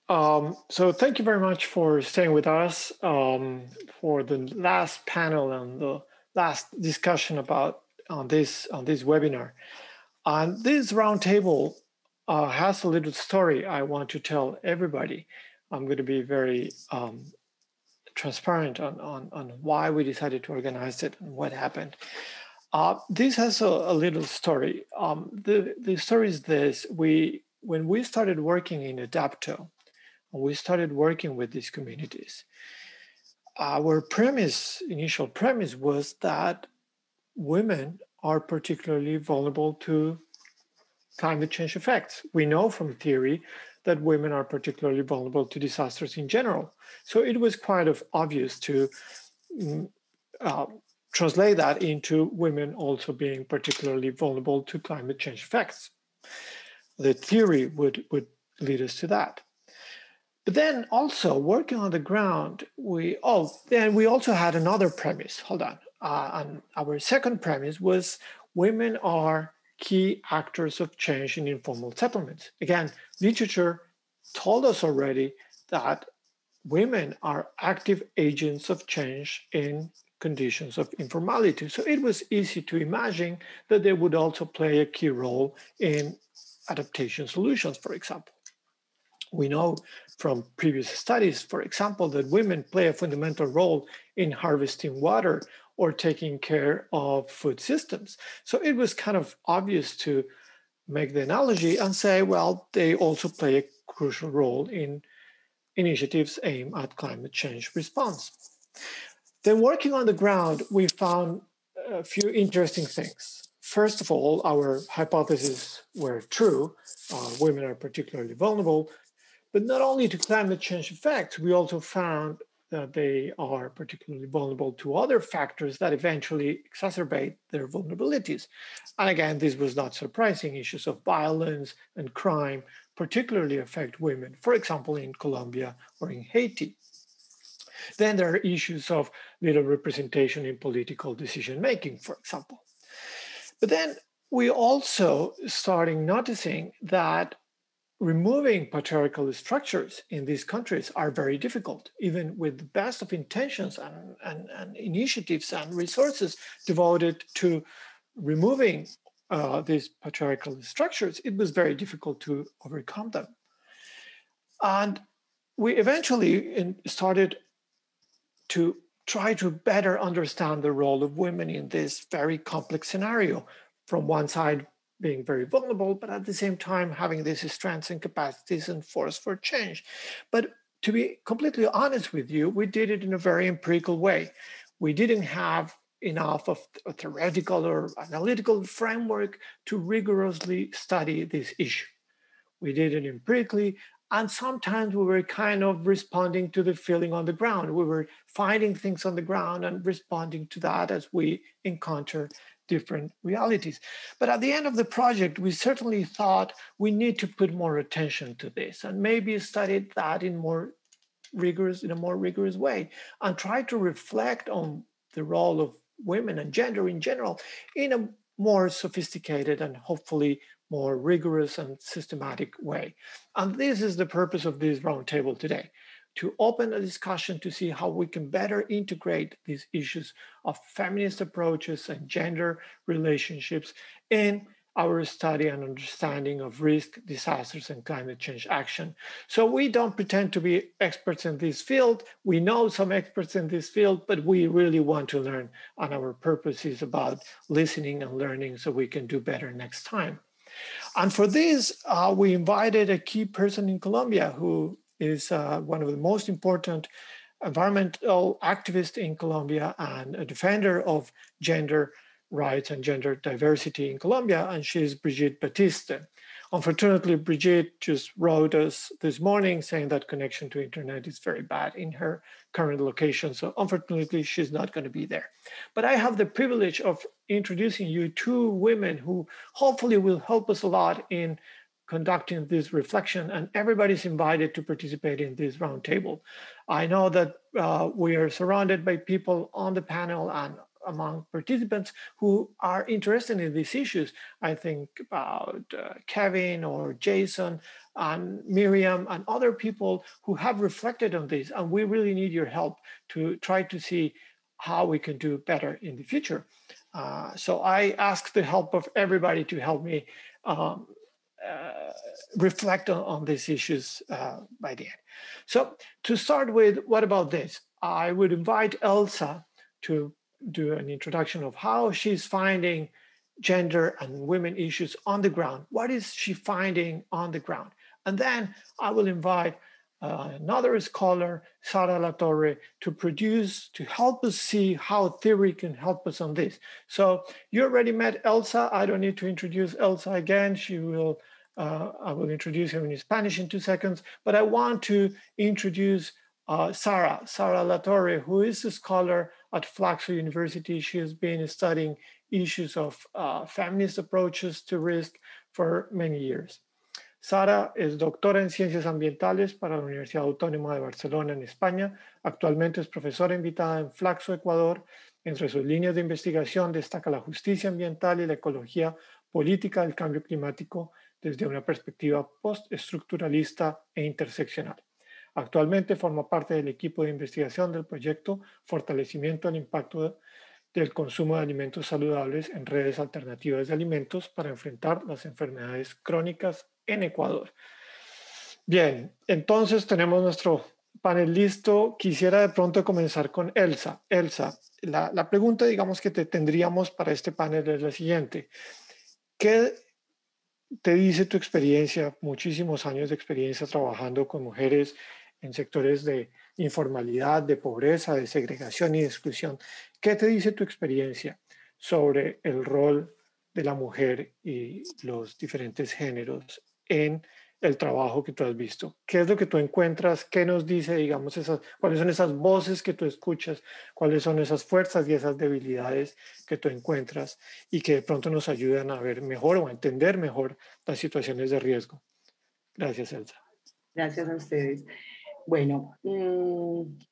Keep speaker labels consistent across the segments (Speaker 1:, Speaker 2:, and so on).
Speaker 1: So thank you very much for staying with us for the last panel and the last discussion about on this webinar. And this roundtable has a little story I want to tell everybody. I'm going to be very transparent on why we decided to organize it and what happened. This has a little story. The story is this: when we started working in Adapto, we started working with these communities. Our initial premise was that women are particularly vulnerable to climate change effects. We know from theory that women are particularly vulnerable to disasters in general. So it was quite obvious to uh, translate that into women also being particularly vulnerable to climate change effects. The theory would lead us to that. But then also working on the ground, we also had another premise. Hold on. And our second premise was women are key actors of change in informal settlements. Again, literature told us already that women are active agents of change in conditions of informality. So it was easy to imagine that they would also play a key role in adaptation solutions, for example. We know from previous studies, for example, that women play a fundamental role in harvesting water or taking care of food systems. So it was kind of obvious to make the analogy and say, well, they also play a crucial role in initiatives aimed at climate change response. Then working on the ground, we found a few interesting things. First of all, our hypotheses were true. Women are particularly vulnerable. But not only to climate change effects, we also found that they are particularly vulnerable to other factors that eventually exacerbate their vulnerabilities. And again, this was not surprising. Issues of violence and crime particularly affect women, for example, in Colombia or in Haiti. Then there are issues of little representation in political decision making, for example. But then we also starting noticing that removing patriarchal structures in these countries are very difficult, even with the best of intentions and initiatives and resources devoted to removing these patriarchal structures. It was very difficult to overcome them. And we eventually started to try to better understand the role of women in this very complex scenario. From one side, being very vulnerable, but at the same time having these strengths and capacities and force for change. But to be completely honest with you, we did it in a very empirical way. We didn't have enough of a theoretical or analytical framework to rigorously study this issue. We did it empirically, and sometimes we were kind of responding to the feeling on the ground. We were finding things on the ground and responding to that as we encounter different realities. But at the end of the project, we certainly thought we need to put more attention to this and maybe study that in a more rigorous way and try to reflect on the role of women and gender in general in a more sophisticated and hopefully more rigorous and systematic way. And this is the purpose of this roundtable today, to open a discussion to see how we can better integrate these issues of feminist approaches and gender relationships in our study and understanding of risk, disasters, and climate change action. So we don't pretend to be experts in this field. We know some experts in this field, but we really want to learn, and our purpose is about listening and learning so we can do better next time. And for this, we invited a key person in Colombia who is one of the most important environmental activists in Colombia and a defender of gender rights and gender diversity in Colombia, and she's Brigitte Batiste. Unfortunately, Brigitte just wrote us this morning saying that connection to internet is very bad in her current location. So unfortunately, she's not going to be there. But I have the privilege of introducing you two women who hopefully will help us a lot in conducting this reflection, and everybody's invited to participate in this roundtable. I know that we are surrounded by people on the panel and among participants who are interested in these issues. I think about Kevin or Jason and Miriam and other people who have reflected on this. And we really need your help to try to see how we can do better in the future. So I ask the help of everybody to help me reflect on these issues by the end. So to start with, what about this? I would invite Elsa to do an introduction of how she's finding gender and women issues on the ground. What is she finding on the ground? And then I will invite another scholar, Sara Latorre, to help us see how theory can help us on this. So you already met Elsa. I don't need to introduce Elsa again. I will introduce her in Spanish in 2 seconds, but I want to introduce Sara Latorre, who is a scholar at Flaxo University. She has been studying issues of feminist approaches to risk for many years. Sara es doctora en Ciencias Ambientales para la Universidad Autónoma de Barcelona en España. Actualmente es profesora invitada en Flaxo, Ecuador. Entre sus líneas de investigación destaca la justicia ambiental y la ecología política del cambio climático desde una perspectiva postestructuralista e interseccional. Actualmente forma parte del equipo de investigación del proyecto Fortalecimiento del Impacto del Consumo de Alimentos Saludables en Redes Alternativas de Alimentos para enfrentar las enfermedades crónicas en Ecuador. Bien, entonces tenemos nuestro panel listo. Quisiera de pronto comenzar con Elsa. Elsa, la pregunta, digamos, que tendríamos para este panel es la siguiente. ¿Qué te dice tu experiencia, muchísimos años de experiencia trabajando con mujeres en sectores de informalidad, de pobreza, de segregación y de exclusión? ¿Qué te dice tu experiencia sobre el rol de la mujer y los diferentes géneros en el trabajo que tú has visto? ¿Qué es lo que tú encuentras? ¿Qué nos dice, digamos, cuáles son esas voces que tú escuchas? ¿Cuáles son esas fuerzas y esas debilidades que tú encuentras y que de pronto nos ayudan a ver mejor o a entender mejor las situaciones de riesgo? Gracias, Elsa.
Speaker 2: Gracias a ustedes. Bueno,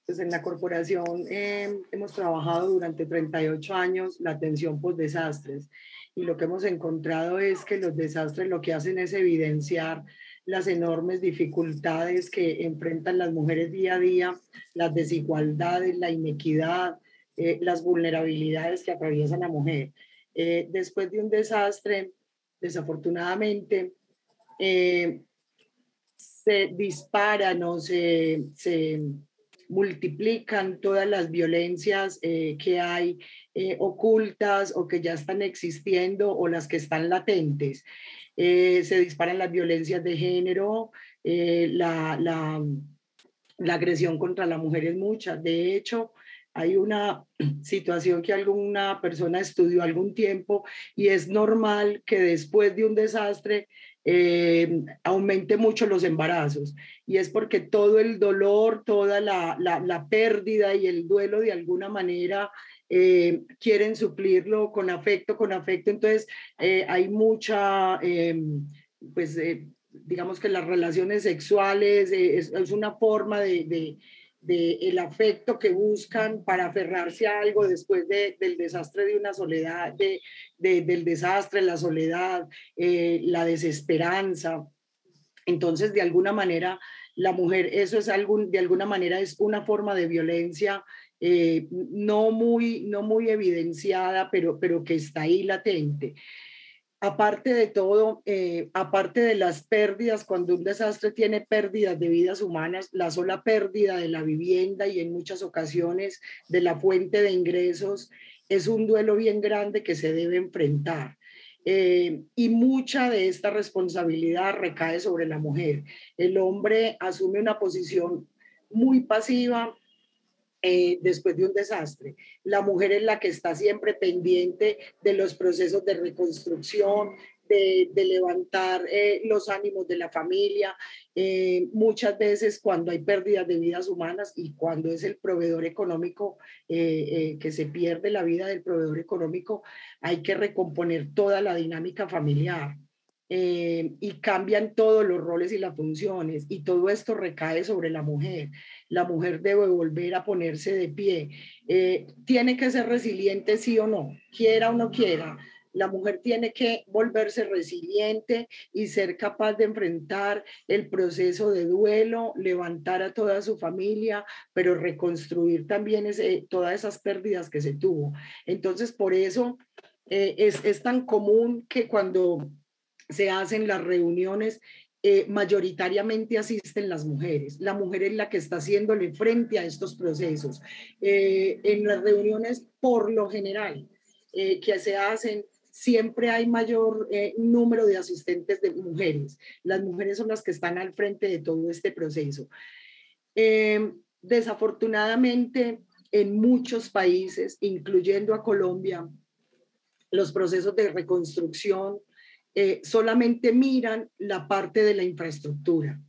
Speaker 2: pues en la corporación hemos trabajado durante 38 años la atención post desastres, y lo que hemos encontrado es que los desastres lo que hacen es evidenciar las enormes dificultades que enfrentan las mujeres día a día, las desigualdades, la inequidad, las vulnerabilidades que atraviesan la mujer. Después de un desastre, desafortunadamente, se disparan o se multiplican todas las violencias que hay ocultas o que ya están existiendo o las que están latentes. Se disparan las violencias de género, la agresión contra la mujer es mucha. De hecho, hay una situación que alguna persona estudió algún tiempo, y es normal que después de un desastre aumente mucho los embarazos, y es porque todo el dolor, toda la pérdida y el duelo de alguna manera quieren suplirlo con afecto, entonces hay mucha, digamos que las relaciones sexuales es una forma de el afecto que buscan para aferrarse a algo después del desastre, de una soledad, del desastre, la soledad, la desesperanza. Entonces, de alguna manera, la mujer, eso es de alguna manera es una forma de violencia no muy evidenciada, pero que está ahí latente. Aparte de todo, aparte de las pérdidas, cuando un desastre tiene pérdidas de vidas humanas, la sola pérdida de la vivienda y en muchas ocasiones de la fuente de ingresos es un duelo bien grande que se debe enfrentar. Y mucha de esta responsabilidad recae sobre la mujer. El hombre asume una posición muy pasiva después de un desastre. La mujer es la que está siempre pendiente de los procesos de reconstrucción, de levantar los ánimos de la familia. Muchas veces cuando hay pérdidas de vidas humanas y cuando es el proveedor económico que se pierde la vida del proveedor económico, hay que recomponer toda la dinámica familiar. y cambian todos los roles y las funciones, y todo esto recae sobre la mujer. La mujer debe volver a ponerse de pie. Tiene que ser resiliente, sí o no, quiera o no quiera. La mujer tiene que volverse resiliente y ser capaz de enfrentar el proceso de duelo, levantar a toda su familia, pero reconstruir también todas esas pérdidas que se tuvo. Entonces, por eso es tan común que cuando se hacen las reuniones, mayoritariamente asisten las mujeres. La mujer es la que está haciéndole frente a estos procesos. En las reuniones, por lo general, que se hacen, siempre hay mayor número de asistentes de mujeres. Las mujeres son las que están al frente de todo este proceso. Desafortunadamente, en muchos países, incluyendo a Colombia, los procesos de reconstrucción solamente miran la parte de la infraestructura.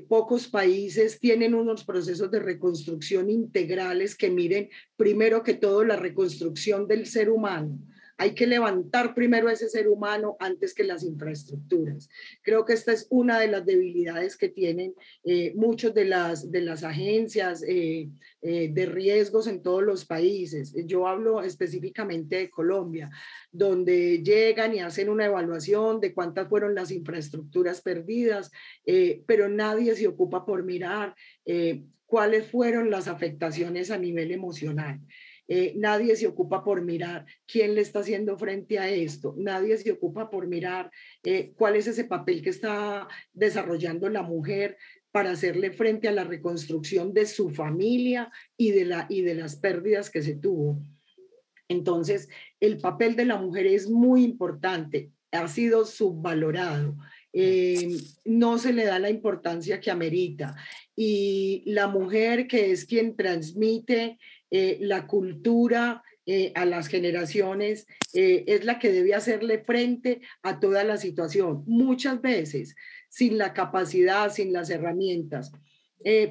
Speaker 2: Pocos países tienen unos procesos de reconstrucción integrales que miren primero que todo la reconstrucción del ser humano. Hay que levantar primero a ese ser humano antes que las infraestructuras. Creo que esta es una de las debilidades que tienen muchas de las agencias de riesgos en todos los países. Yo hablo específicamente de Colombia, donde llegan y hacen una evaluación de cuántas fueron las infraestructuras perdidas, pero nadie se ocupa por mirar cuáles fueron las afectaciones a nivel emocional. Nadie se ocupa por mirar quién le está haciendo frente a esto, nadie se ocupa por mirar cuál es ese papel que está desarrollando la mujer para hacerle frente a la reconstrucción de su familia y de las pérdidas que se tuvo. Entonces, el papel de la mujer es muy importante, ha sido subvalorado. No se le da la importancia que amerita. Y la mujer, que es quien transmite la cultura a las generaciones, es la que debe hacerle frente a toda la situación. Muchas veces, sin la capacidad, sin las herramientas.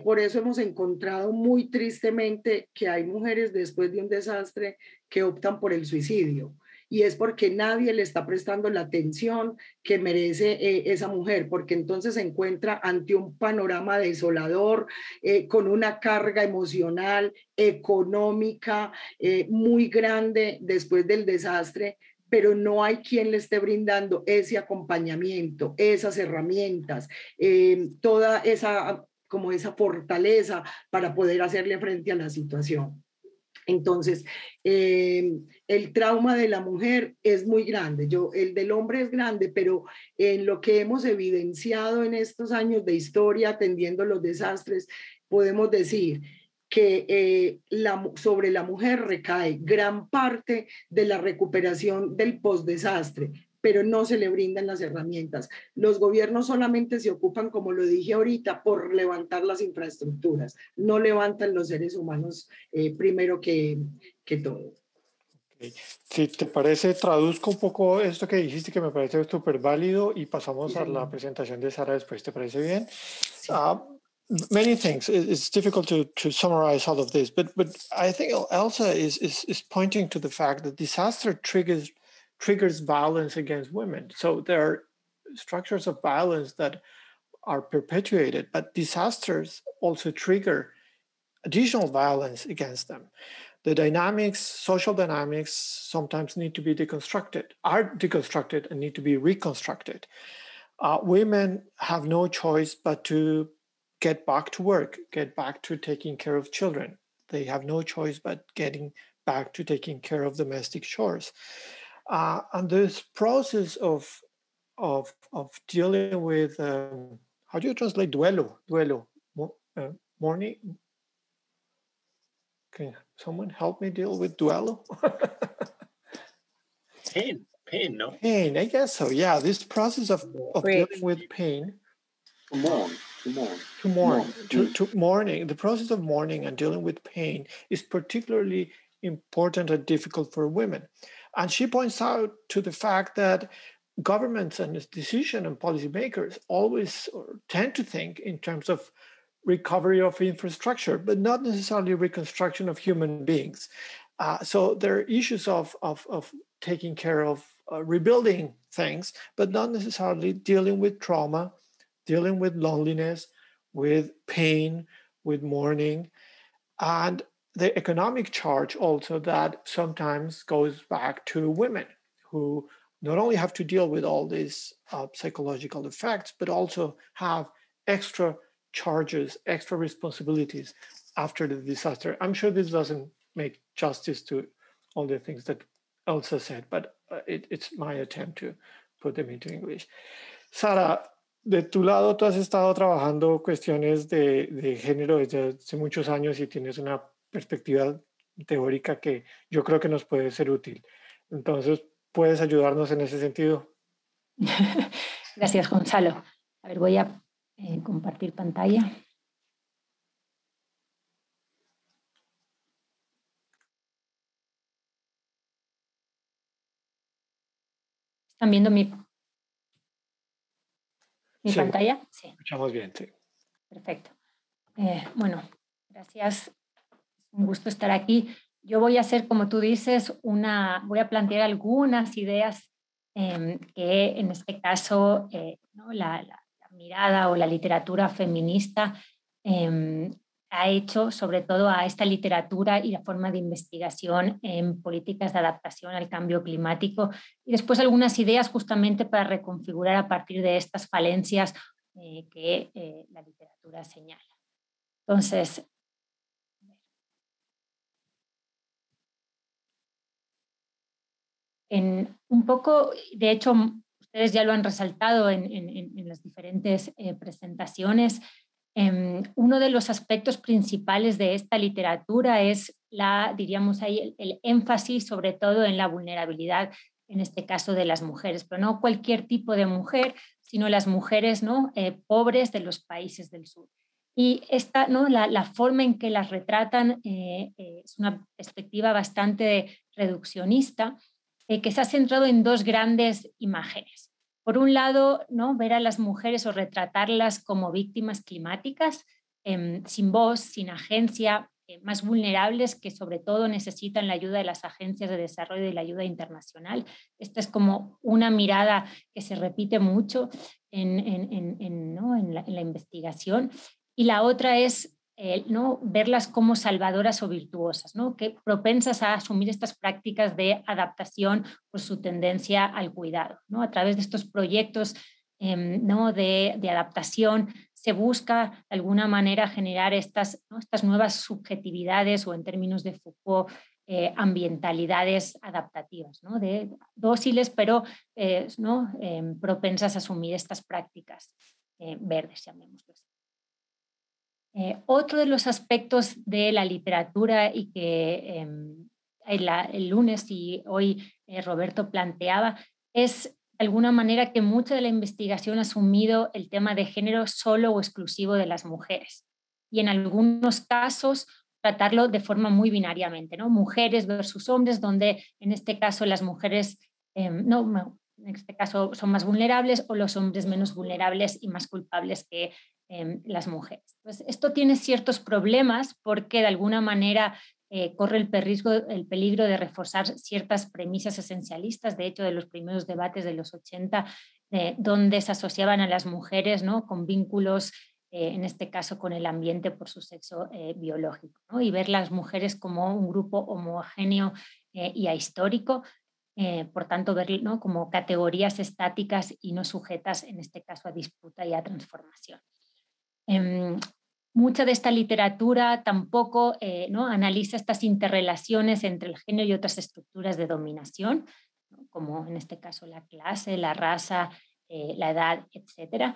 Speaker 2: Por eso hemos encontrado muy tristemente que hay mujeres después de un desastre que optan por el suicidio. Y es porque nadie le está prestando la atención que merece esa mujer, porque entonces se encuentra ante un panorama desolador, con una carga emocional, económica, muy grande después del desastre, pero no hay quien le esté brindando ese acompañamiento, esas herramientas, toda esa, como esa fortaleza para poder hacerle frente a la situación. Entonces, el trauma de la mujer es muy grande. El del hombre es grande, pero en lo que hemos evidenciado en estos años de historia, atendiendo los desastres, podemos decir que sobre la mujer recae gran parte de la recuperación del postdesastre, pero no se le brindan las herramientas. Los gobiernos solamente se ocupan, como lo dije ahorita, por levantar las infraestructuras, no levantan los seres humanos primero que todo.
Speaker 1: Okay. Si te parece, traduzco un poco esto que dijiste, que me parece súper válido, y pasamos
Speaker 2: Sí,
Speaker 1: a la presentación de Sara después. ¿Te parece bien?
Speaker 2: sí.
Speaker 1: Many things. It's difficult to summarize all of this, but I think Elsa is pointing to the fact that disaster triggers violence against women. So there are structures of violence that are perpetuated, but disasters also trigger additional violence against them. The dynamics, social dynamics, sometimes need to be are deconstructed and need to be reconstructed. Women have no choice but to get back to work, get back to taking care of children. They have no choice but getting back to taking care of domestic chores. And this process of dealing with, how do you translate duelo, mourning? Can someone help me deal with duelo?
Speaker 3: Pain, no?
Speaker 1: Pain, I guess so. Yeah, this process of dealing with pain. Mourning. The process of mourning and dealing with pain is particularly important and difficult for women. And she points out to the fact that governments and decision and policymakers always tend to think in terms of recovery of infrastructure, but not necessarily reconstruction of human beings. So there are issues of taking care of rebuilding things, but not necessarily dealing with trauma, dealing with loneliness, with pain, with mourning, and the economic charge also that sometimes goes back to women who not only have to deal with all these psychological effects, but also have extra charges, extra responsibilities after the disaster. I'm sure this doesn't make justice to all the things that Elsa said, but it's my attempt to put them into English. Sara, de tu lado, tú has estado trabajando cuestiones de género desde hace muchos años y tienes una perspectiva teórica que yo creo que nos puede ser útil. Entonces, ¿puedes ayudarnos en ese sentido?
Speaker 3: Gracias, Gonzalo. A ver, voy a compartir pantalla. ¿Están viendo mi
Speaker 1: Sí,
Speaker 3: pantalla? Sí.
Speaker 1: Escuchamos bien, sí.
Speaker 3: Perfecto. Bueno, gracias. Un gusto estar aquí. Yo voy a hacer, como tú dices, voy a plantear algunas ideas que en este caso ¿no? la mirada o la literatura feminista ha hecho sobre todo a esta literatura y la forma de investigación en políticas de adaptación al cambio climático y después algunas ideas justamente para reconfigurar a partir de estas falencias que la literatura señala. Entonces, un poco, de hecho, ustedes ya lo han resaltado en las diferentes presentaciones, uno de los aspectos principales de esta literatura es diríamos ahí, el énfasis sobre todo en la vulnerabilidad, en este caso de las mujeres, pero no cualquier tipo de mujer, sino las mujeres ¿no? Pobres de los países del sur. Y esta, ¿no? la forma en que las retratan es una perspectiva bastante reduccionista, que se ha centrado en dos grandes imágenes. Por un lado, ¿no? ver a las mujeres o retratarlas como víctimas climáticas, sin voz, sin agencia, más vulnerables que sobre todo necesitan la ayuda de las agencias de desarrollo y la ayuda internacional. Esta es como una mirada que se repite mucho ¿no? en la investigación. Y la otra es ¿no? verlas como salvadoras o virtuosas, ¿no? que propensas a asumir estas prácticas de adaptación por su tendencia al cuidado. ¿no? A través de estos proyectos ¿no? de adaptación se busca de alguna manera generar estas nuevas subjetividades o en términos de Foucault, ambientalidades adaptativas, ¿no? Dóciles pero ¿no? propensas a asumir estas prácticas verdes, llamémoslo así. Otro de los aspectos de la literatura y que el lunes y hoy Roberto planteaba es de alguna manera que mucha de la investigación ha asumido el tema de género solo o exclusivo de las mujeres y en algunos casos tratarlo de forma muy binariamente, ¿no? Mujeres versus hombres, donde en este caso las mujeres no, en este caso son más vulnerables o los hombres menos vulnerables y más culpables que las mujeres. Pues esto tiene ciertos problemas porque de alguna manera corre el peligro de reforzar ciertas premisas esencialistas. De hecho, de los primeros debates de los 80, donde se asociaban a las mujeres ¿no? con vínculos, en este caso con el ambiente por su sexo biológico, ¿no? y ver las mujeres como un grupo homogéneo y ahistórico. Por tanto, ver ¿no? como categorías estáticas y no sujetas, en este caso, a disputa y a transformación. Mucha de esta literatura tampoco ¿no? analiza estas interrelaciones entre el género y otras estructuras de dominación, ¿no? como en este caso la clase, la raza, la edad, etc.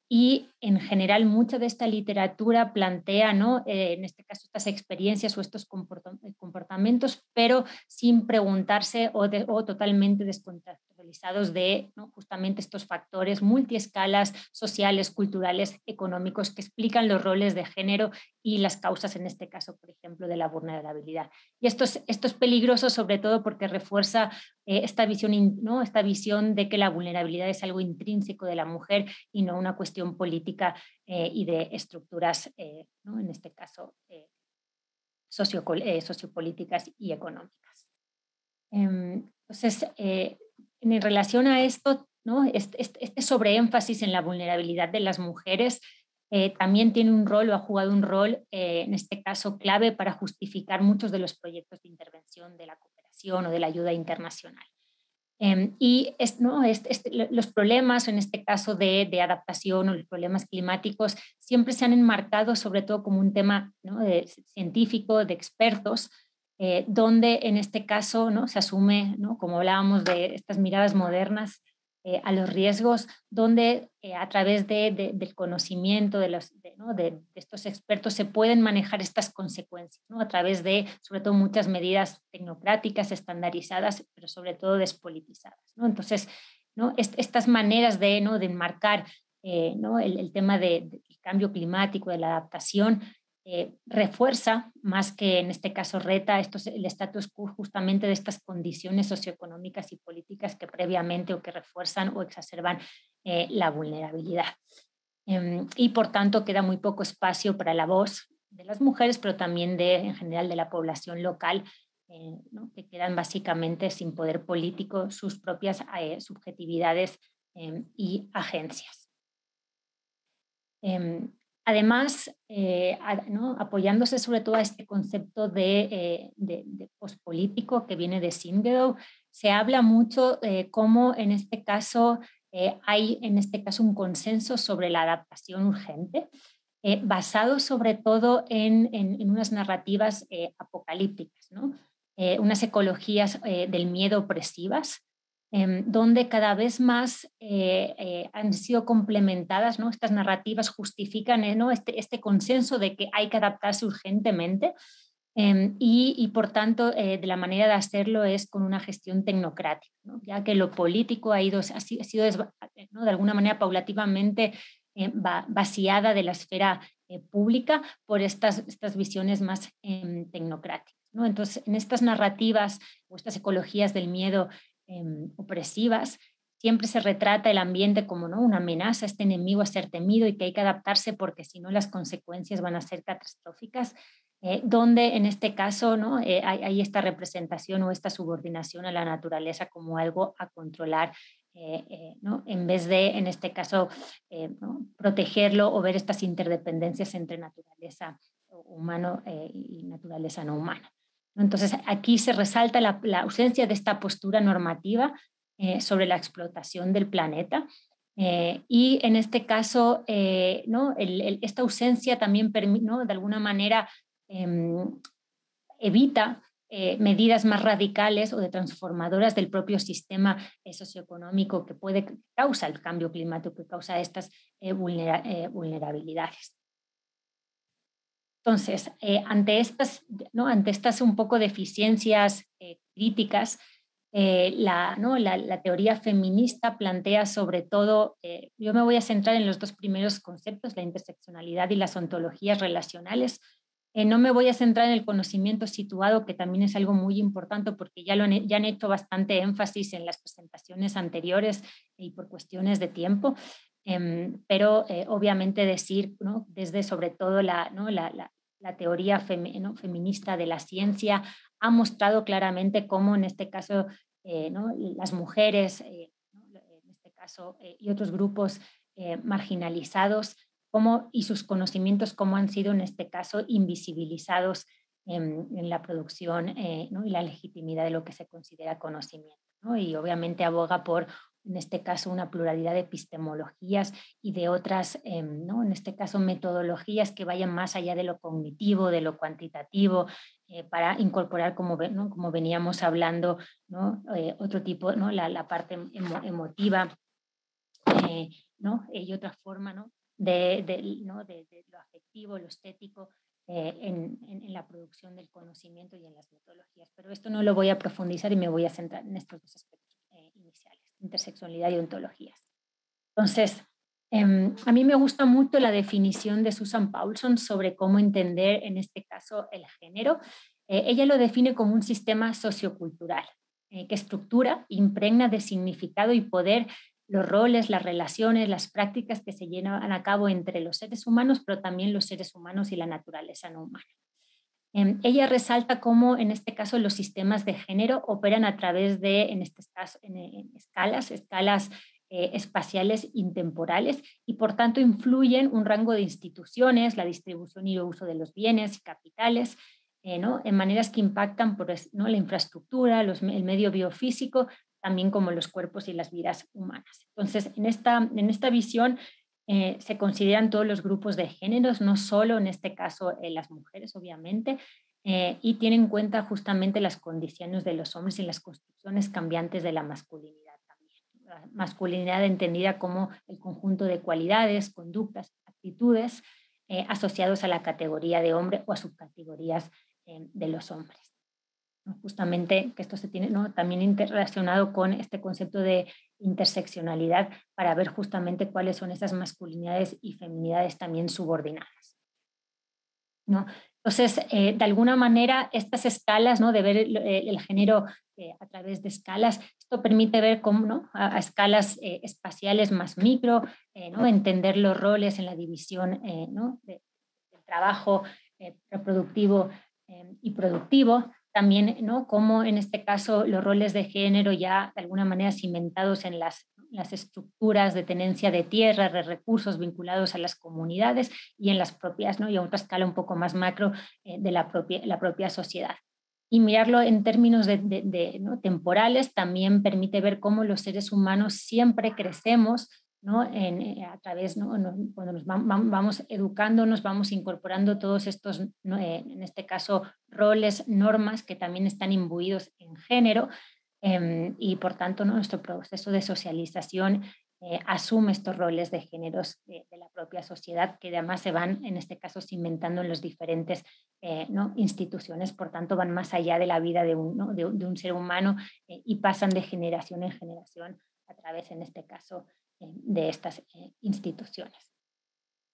Speaker 3: Y en general mucha de esta literatura plantea, ¿no? En este caso, estas experiencias o estos comportamientos, pero sin preguntarse o totalmente descontextualizados de ¿no? justamente estos factores multiescalas sociales, culturales, económicos que explican los roles de género y las causas, en este caso, por ejemplo, de la vulnerabilidad. Y esto es peligroso sobre todo porque refuerza esta visión de que la vulnerabilidad es algo intrínseco de la mujer y no una cuestión política y de estructuras, ¿no? en este caso, sociopolíticas y económicas. Entonces, en relación a esto, ¿no? Este sobreénfasis en la vulnerabilidad de las mujeres también tiene un rol o ha jugado un rol, en este caso, clave para justificar muchos de los proyectos de intervención de la cooperación o de la ayuda internacional. ¿No? Los problemas, en este caso de adaptación o los problemas climáticos, siempre se han enmarcado sobre todo como un tema, ¿no? Científico, de expertos, donde en este caso, ¿no? Se asume, ¿no? Como hablábamos de estas miradas modernas a los riesgos, donde a través del conocimiento ¿no? de estos expertos se pueden manejar estas consecuencias, ¿no? A través de, sobre todo, muchas medidas tecnocráticas, estandarizadas, pero sobre todo despolitizadas, ¿no? Entonces, ¿no? Estas maneras ¿no? de enmarcar ¿no? el tema del cambio climático, de la adaptación, refuerza más que en este caso reta el status quo justamente de estas condiciones socioeconómicas y políticas que previamente o que refuerzan o exacerban la vulnerabilidad. Y por tanto queda muy poco espacio para la voz de las mujeres, pero también en general de la población local, ¿no? Que quedan básicamente sin poder político, sus propias subjetividades y agencias. Además, ¿no? Apoyándose sobre todo a este concepto de pospolítico que viene de Singedow, se habla mucho cómo en este caso hay un consenso sobre la adaptación urgente, basado sobre todo en unas narrativas apocalípticas, ¿no? Unas ecologías del miedo opresivas, donde cada vez más han sido complementadas, ¿no? Estas narrativas justifican ¿no? este consenso de que hay que adaptarse urgentemente y por tanto de la manera de hacerlo es con una gestión tecnocrática, ¿no? Ya que lo político ha sido ¿no? de alguna manera paulativamente vaciada de la esfera pública por estas visiones más tecnocráticas, ¿no? Entonces, en estas narrativas o estas ecologías del miedo opresivas, siempre se retrata el ambiente como ¿no? una amenaza, este enemigo a ser temido y que hay que adaptarse porque si no las consecuencias van a ser catastróficas, donde en este caso ¿no? Hay esta representación o esta subordinación a la naturaleza como algo a controlar, ¿no? En vez de, en este caso, ¿no? protegerlo o ver estas interdependencias entre naturaleza humana y naturaleza no humana. Entonces, aquí se resalta la ausencia de esta postura normativa sobre la explotación del planeta. Y en este caso, ¿no? Esta ausencia también ¿no? de alguna manera evita medidas más radicales o de transformadoras del propio sistema socioeconómico que causa el cambio climático, que causa estas vulnerabilidades. Entonces, ante estas un poco deficiencias críticas, la teoría feminista plantea sobre todo, yo me voy a centrar en los dos primeros conceptos, la interseccionalidad y las ontologías relacionales. No me voy a centrar en el conocimiento situado, que también es algo muy importante porque ya han hecho bastante énfasis en las presentaciones anteriores y por cuestiones de tiempo. Pero obviamente decir, ¿no? Desde sobre todo la teoría feminista de la ciencia ha mostrado claramente cómo en este caso ¿no? las mujeres, ¿no? en este caso, y otros grupos marginalizados y sus conocimientos cómo han sido en este caso invisibilizados en la producción ¿no? y la legitimidad de lo que se considera conocimiento, ¿no? Y obviamente aboga por, en este caso, una pluralidad de epistemologías y de otras, ¿no? en este caso, metodologías que vayan más allá de lo cognitivo, de lo cuantitativo, para incorporar, ¿no? como veníamos hablando, ¿no? Otro tipo, ¿no? la parte emotiva, ¿no? Y otra forma, ¿no? ¿no? de lo afectivo, lo estético, en la producción del conocimiento y en las metodologías. Pero esto no lo voy a profundizar y me voy a centrar en estos dos aspectos iniciales, interseccionalidad y ontologías. Entonces, a mí me gusta mucho la definición de Susan Paulson sobre cómo entender, en este caso, el género. Ella lo define como un sistema sociocultural que estructura, impregna de significado y poder los roles, las relaciones, las prácticas que se llevan a cabo entre los seres humanos, pero también los seres humanos y la naturaleza no humana. Ella resalta cómo en este caso los sistemas de género operan a través de, en este caso, en escalas espaciales intemporales y por tanto influyen un rango de instituciones, la distribución y el uso de los bienes y capitales, ¿no? En maneras que impactan por, ¿no?, la infraestructura, el medio biofísico, también como los cuerpos y las vidas humanas. Entonces, en esta visión se consideran todos los grupos de géneros, no solo en este caso las mujeres, obviamente, y tienen en cuenta justamente las condiciones de los hombres y las construcciones cambiantes de la masculinidad también. La masculinidad entendida como el conjunto de cualidades, conductas, actitudes asociados a la categoría de hombre o a subcategorías de los hombres, ¿no? Justamente que esto se tiene, ¿no?, también interrelacionado con este concepto de interseccionalidad para ver justamente cuáles son esas masculinidades y feminidades también subordinadas, ¿no? Entonces, de alguna manera, estas escalas, ¿no?, de ver el género a través de escalas, esto permite ver cómo, ¿no?, a escalas espaciales más micro, ¿no?, entender los roles en la división, ¿no?, del trabajo reproductivo y productivo. También, ¿no?, cómo en este caso los roles de género ya de alguna manera cimentados en las estructuras de tenencia de tierra, de recursos vinculados a las comunidades y en las propias, ¿no?, y a otra escala un poco más macro de la propia sociedad. Y mirarlo en términos ¿no?, temporales también permite ver cómo los seres humanos siempre crecemos, ¿no?, a través, ¿no?, cuando nos vamos educando, nos vamos incorporando todos estos, ¿no?, en este caso, roles, normas que también están imbuidos en género, y por tanto, ¿no?, nuestro proceso de socialización asume estos roles de géneros de la propia sociedad, que además se van, en este caso, cimentando en las diferentes ¿no?, instituciones, por tanto van más allá de la vida de ¿no?, de un ser humano y pasan de generación en generación a través, en este caso, de estas instituciones.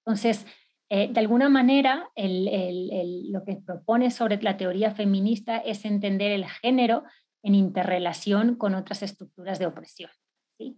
Speaker 3: Entonces, de alguna manera, lo que propone sobre la teoría feminista es entender el género en interrelación con otras estructuras de opresión, ¿sí?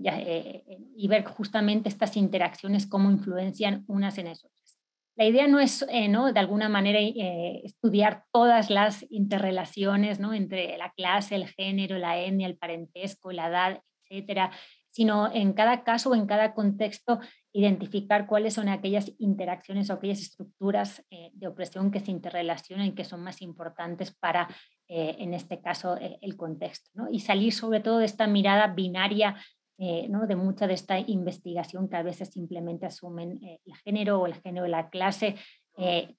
Speaker 3: Y ver justamente estas interacciones, cómo influencian unas en las otras. La idea no es, ¿no?, de alguna manera estudiar todas las interrelaciones, ¿no?, entre la clase, el género, la etnia, el parentesco, la edad, etcétera, sino en cada caso o en cada contexto identificar cuáles son aquellas interacciones o aquellas estructuras de opresión que se interrelacionan y que son más importantes para, en este caso, el contexto, ¿no? Y salir sobre todo de esta mirada binaria, ¿no?, de mucha de esta investigación que a veces simplemente asumen el género o el género de la clase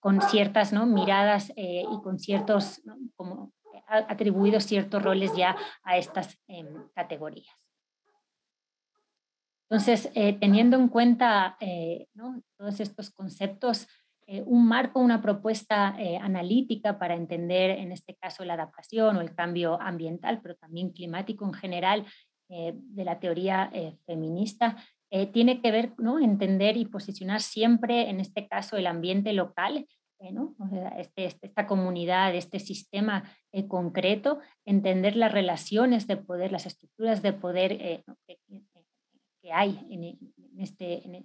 Speaker 3: con ciertas, ¿no?, miradas y con ciertos, ¿no?, como atribuidos ciertos roles ya a estas categorías. Entonces, teniendo en cuenta ¿no?, todos estos conceptos, un marco, una propuesta analítica para entender, en este caso, la adaptación o el cambio ambiental, pero también climático en general, de la teoría feminista, tiene que ver, ¿no?, entender y posicionar siempre, en este caso, el ambiente local, ¿no?, o sea, esta comunidad, este sistema concreto, entender las relaciones de poder, las estructuras de poder ¿no?, que hay en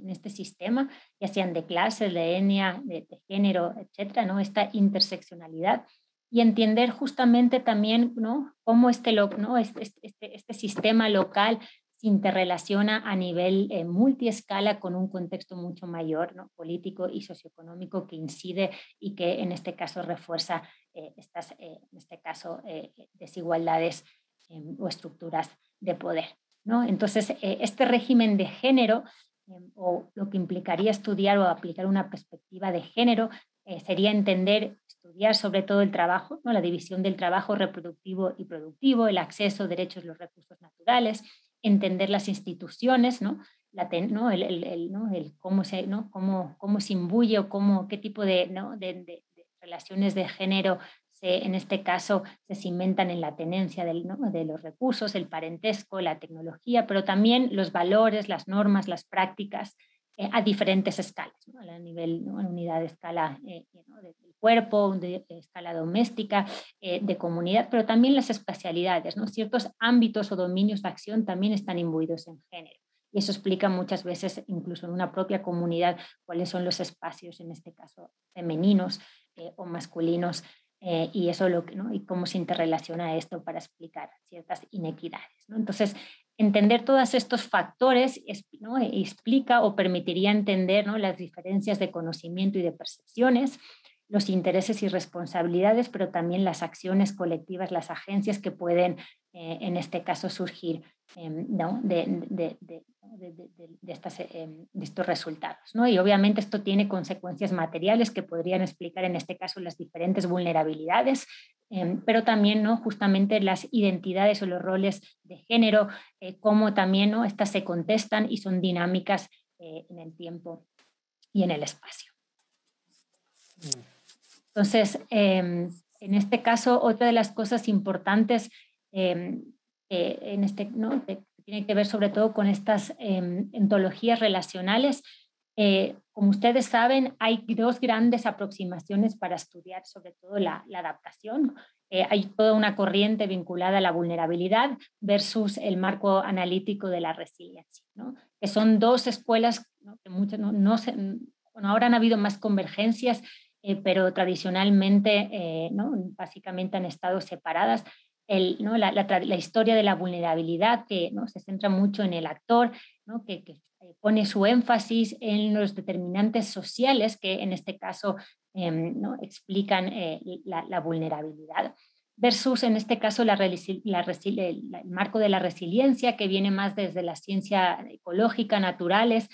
Speaker 3: este sistema, ya sean de clase, de etnia, de género, etcétera, ¿no?, esta interseccionalidad y entender justamente también, ¿no?, cómo ¿no?, este sistema local se interrelaciona a nivel multiescala con un contexto mucho mayor, ¿no?, político y socioeconómico que incide y que en este caso refuerza estas, en este caso, desigualdades o estructuras de poder, ¿no? Entonces, este régimen de género, o lo que implicaría estudiar o aplicar una perspectiva de género, sería entender, estudiar sobre todo el trabajo, ¿no?, la división del trabajo reproductivo y productivo, el acceso a derechos a los recursos naturales, entender las instituciones, ¿no?, ¿no?, ¿no?, cómo se, ¿no?, cómo se imbuye o qué tipo de, ¿no?, de relaciones de género en este caso se cimentan en la tenencia ¿no?, de los recursos, el parentesco, la tecnología, pero también los valores, las normas, las prácticas a diferentes escalas, ¿no?, a nivel, ¿no?, en unidad de escala ¿no?, del cuerpo, de escala doméstica, de comunidad, pero también las especialidades, ¿no?, ciertos ámbitos o dominios de acción también están imbuidos en género. Y eso explica muchas veces, incluso en una propia comunidad, cuáles son los espacios, en este caso femeninos o masculinos, y eso ¿no? Y cómo se interrelaciona esto para explicar ciertas inequidades, ¿no? Entonces, entender todos estos factores, ¿no? Explica o permitiría entender, ¿no? Las diferencias de conocimiento y de percepciones, los intereses y responsabilidades, pero también las acciones colectivas, las agencias que pueden, en este caso, surgir, ¿no? De estos resultados, ¿no? Y obviamente esto tiene consecuencias materiales que podrían explicar, en este caso, las diferentes vulnerabilidades, pero también, ¿no? Justamente las identidades o los roles de género, cómo también, ¿no? Estas se contestan y son dinámicas en el tiempo y en el espacio. Entonces, en este caso, otra de las cosas importantes ¿no? que tiene que ver sobre todo con estas ontologías relacionales. Como ustedes saben, hay dos grandes aproximaciones para estudiar sobre todo la adaptación. Hay toda una corriente vinculada a la vulnerabilidad versus el marco analítico de la resiliencia, ¿no? Que son dos escuelas, ¿no? Que bueno, ahora han habido más convergencias, pero tradicionalmente, ¿no? Básicamente han estado separadas. ¿No? La historia de la vulnerabilidad, que, ¿no? Se centra mucho en el actor, ¿no? que pone su énfasis en los determinantes sociales que en este caso ¿no? explican la vulnerabilidad, versus en este caso el marco de la resiliencia, que viene más desde la ciencia ecológica, naturales,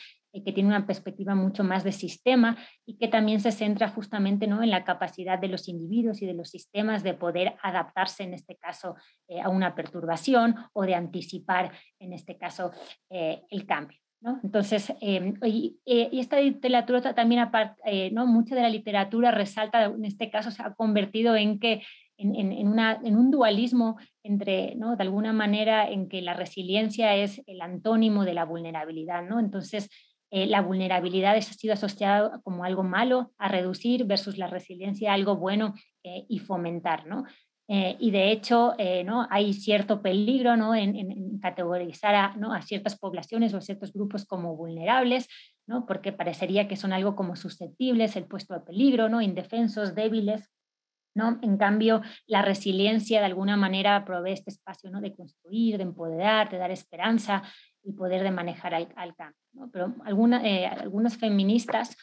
Speaker 3: que tiene una perspectiva mucho más de sistema y que también se centra justamente, ¿no? En la capacidad de los individuos y de los sistemas de poder adaptarse, en este caso, a una perturbación o de anticipar, en este caso, el cambio, ¿no? Entonces, y esta literatura también, aparte, ¿no? Mucha de la literatura resalta, en este caso, se ha convertido en que en un dualismo entre, ¿no? De alguna manera, en que la resiliencia es el antónimo de la vulnerabilidad, ¿no? Entonces, la vulnerabilidad ha sido asociada como algo malo a reducir versus la resiliencia algo bueno y fomentar, ¿no? Y de hecho, ¿no? Hay cierto peligro, ¿no? En categorizar ¿no? A ciertas poblaciones o a ciertos grupos como vulnerables, ¿no? Porque parecería que son algo como susceptibles, el puesto a peligro, ¿no? Indefensos, débiles, ¿no? En cambio, la resiliencia de alguna manera provee este espacio, ¿no? De construir, de empoderar, de dar esperanza y poder de manejar al cambio, ¿no? Pero algunas feministas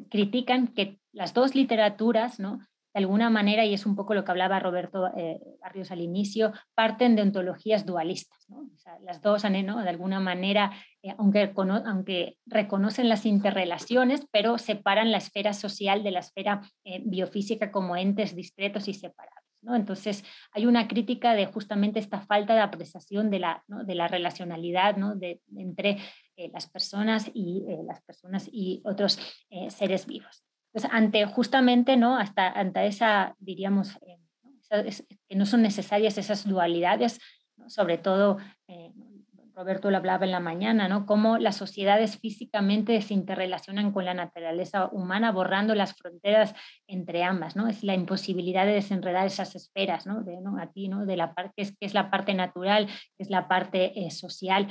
Speaker 3: critican que las dos literaturas, ¿no? De alguna manera, y es un poco lo que hablaba Roberto Barrios al inicio, parten de ontologías dualistas, ¿no? O sea, las dos, ¿no? De alguna manera, aunque reconocen las interrelaciones, pero separan la esfera social de la esfera biofísica como entes discretos y separados, ¿no? Entonces, hay una crítica de justamente esta falta de apreciación de ¿no? de la relacionalidad, ¿no? Entre las personas y otros seres vivos. Entonces, ante justamente, ¿no? Ante esa, diríamos, que no son necesarias esas dualidades, ¿no? Sobre todo, Roberto lo hablaba en la mañana, ¿no? Cómo las sociedades físicamente se interrelacionan con la naturaleza humana, borrando las fronteras entre ambas, ¿no? Es la imposibilidad de desenredar esas esferas, ¿no? ¿no? Aquí, ¿no? De la parte, que es la parte natural, que es la parte social,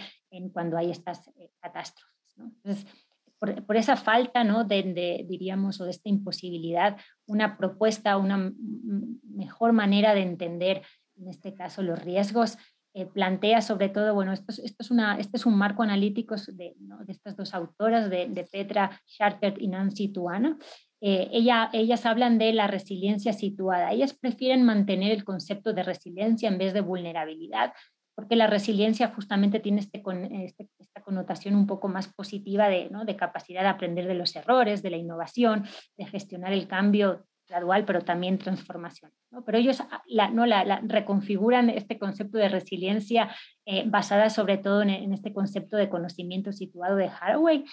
Speaker 3: cuando hay estas catástrofes, ¿no? Entonces, por esa falta, ¿no? diríamos, o de esta imposibilidad, una propuesta, una mejor manera de entender, en este caso, los riesgos, plantea sobre todo, bueno, este es un marco analítico ¿no? de estas dos autoras, de Petra Schartert y Nancy Tuana. Ellas hablan de la resiliencia situada. Ellas prefieren mantener el concepto de resiliencia en vez de vulnerabilidad, porque la resiliencia justamente tiene esta connotación un poco más positiva ¿no? de capacidad de aprender de los errores, de la innovación, de gestionar el cambio gradual, pero también transformación, ¿no? Pero ellos reconfiguran este concepto de resiliencia basada sobre todo en este concepto de conocimiento situado de Haraway,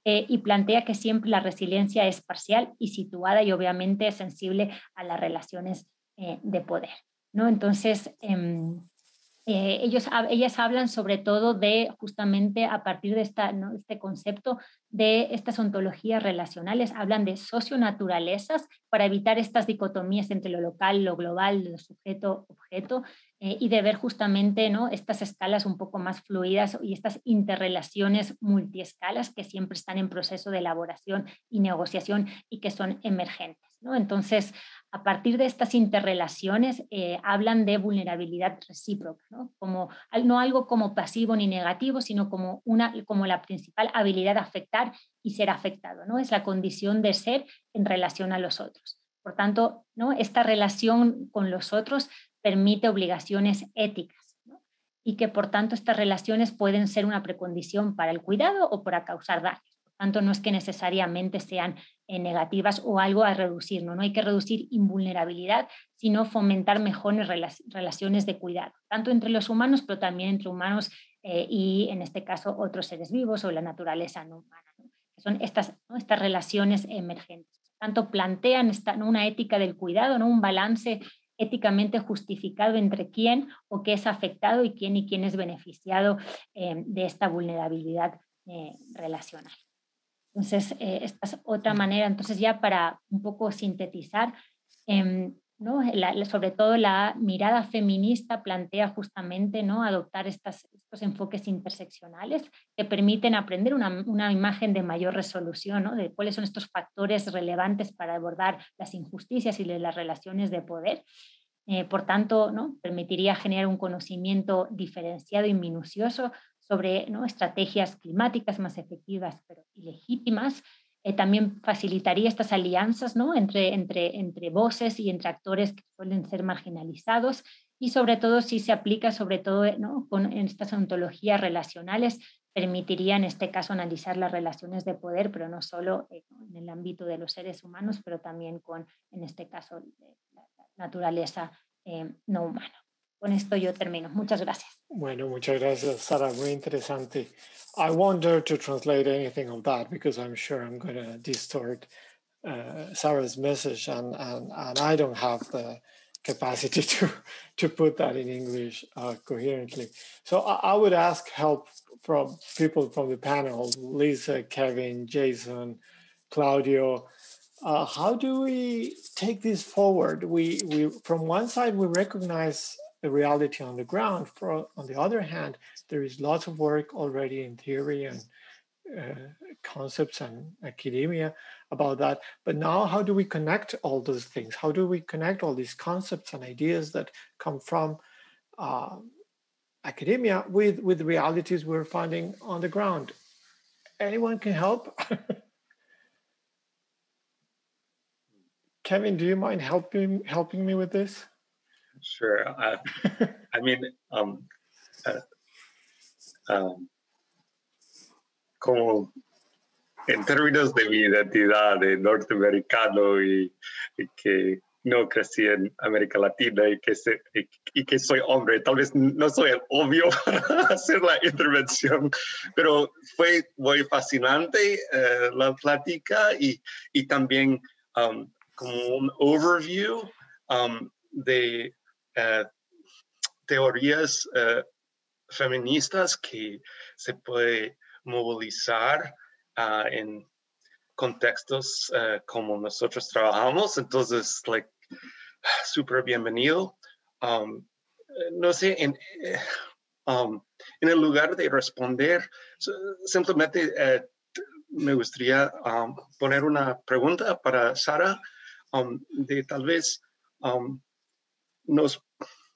Speaker 3: y plantea que siempre la resiliencia es parcial y situada y obviamente sensible a las relaciones de poder, ¿no? Entonces, ellas hablan sobre todo de justamente a partir de ¿no? este concepto de estas ontologías relacionales, hablan de socionaturalezas para evitar estas dicotomías entre lo local, lo global, lo sujeto-objeto, y de ver justamente, ¿no? Estas escalas un poco más fluidas y estas interrelaciones multiescalas que siempre están en proceso de elaboración y negociación y que son emergentes. ¿no? Entonces, a partir de estas interrelaciones, hablan de vulnerabilidad recíproca, ¿no? No algo como pasivo ni negativo, sino como la principal habilidad de afectar y ser afectado, ¿no? Es la condición de ser en relación a los otros. Por tanto, ¿no? Esta relación con los otros permite obligaciones éticas, ¿no? Y que por tanto estas relaciones pueden ser una precondición para el cuidado o para causar daño. Por tanto, no es que necesariamente sean negativas o algo a reducir, ¿no? No hay que reducir invulnerabilidad, sino fomentar mejores relaciones de cuidado, tanto entre los humanos, pero también entre humanos y en este caso otros seres vivos o la naturaleza no humana, ¿no? Que son estas relaciones emergentes. Tanto plantean ¿no? una ética del cuidado, ¿no? Un balance éticamente justificado entre quién o qué es afectado y quién es beneficiado de esta vulnerabilidad relacional. Entonces, esta es otra manera. Entonces, ya para un poco sintetizar, ¿no? Sobre todo la mirada feminista plantea justamente, ¿no? Adoptar estos enfoques interseccionales que permiten aprender una imagen de mayor resolución, ¿no? De cuáles son estos factores relevantes para abordar las injusticias y las relaciones de poder. Por tanto, ¿no? Permitiría generar un conocimiento diferenciado y minucioso sobre, ¿no? estrategias climáticas más efectivas y legítimas. También facilitaría estas alianzas, ¿no? entre voces y entre actores que suelen ser marginalizados, y sobre todo si se aplica sobre todo, ¿no? en estas ontologías relacionales, permitiría en este caso analizar las relaciones de poder, pero no solo en el ámbito de los seres humanos, pero también en este caso, la naturaleza no humana. Con esto yo termino. Muchas gracias.
Speaker 1: Bueno, muchas gracias, Sara. Muy interesante. I won't dare to translate anything of that because I'm sure I'm going to distort Sarah's message, and I don't have the capacity to put that in English coherently. So I would ask help from people from the panel, Lisa, Kevin, Jason, Claudio. How do we take this forward? We from one side, we recognize the reality on the ground. On the other hand, there is lots of work already in theory and concepts and academia about that. But now, how do we connect all those things? How do we connect all these concepts and ideas that come from academia with realities we're finding on the ground? Anyone can help? Kevin, do you mind helping me with this?
Speaker 4: Sure. I mean, como en términos de mi identidad de norteamericano y que no crecí en América Latina y que soy hombre, tal vez no soy el obvio para hacer la intervención, pero fue muy fascinante la plática y también como un overview de teorías feministas que se puede movilizar en contextos como nosotros trabajamos. Entonces, súper bienvenido. No sé, en el lugar de responder, simplemente me gustaría poner una pregunta para Sara, de tal vez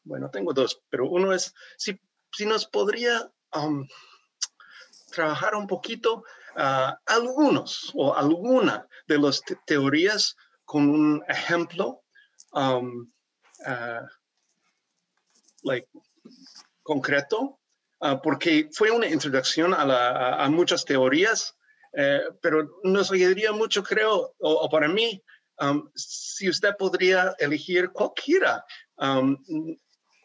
Speaker 4: bueno, tengo dos, pero uno es si nos podría trabajar un poquito algunos o alguna de las teorías con un ejemplo concreto, porque fue una introducción a muchas teorías, pero nos ayudaría mucho, creo, o para mí, si usted podría elegir cualquiera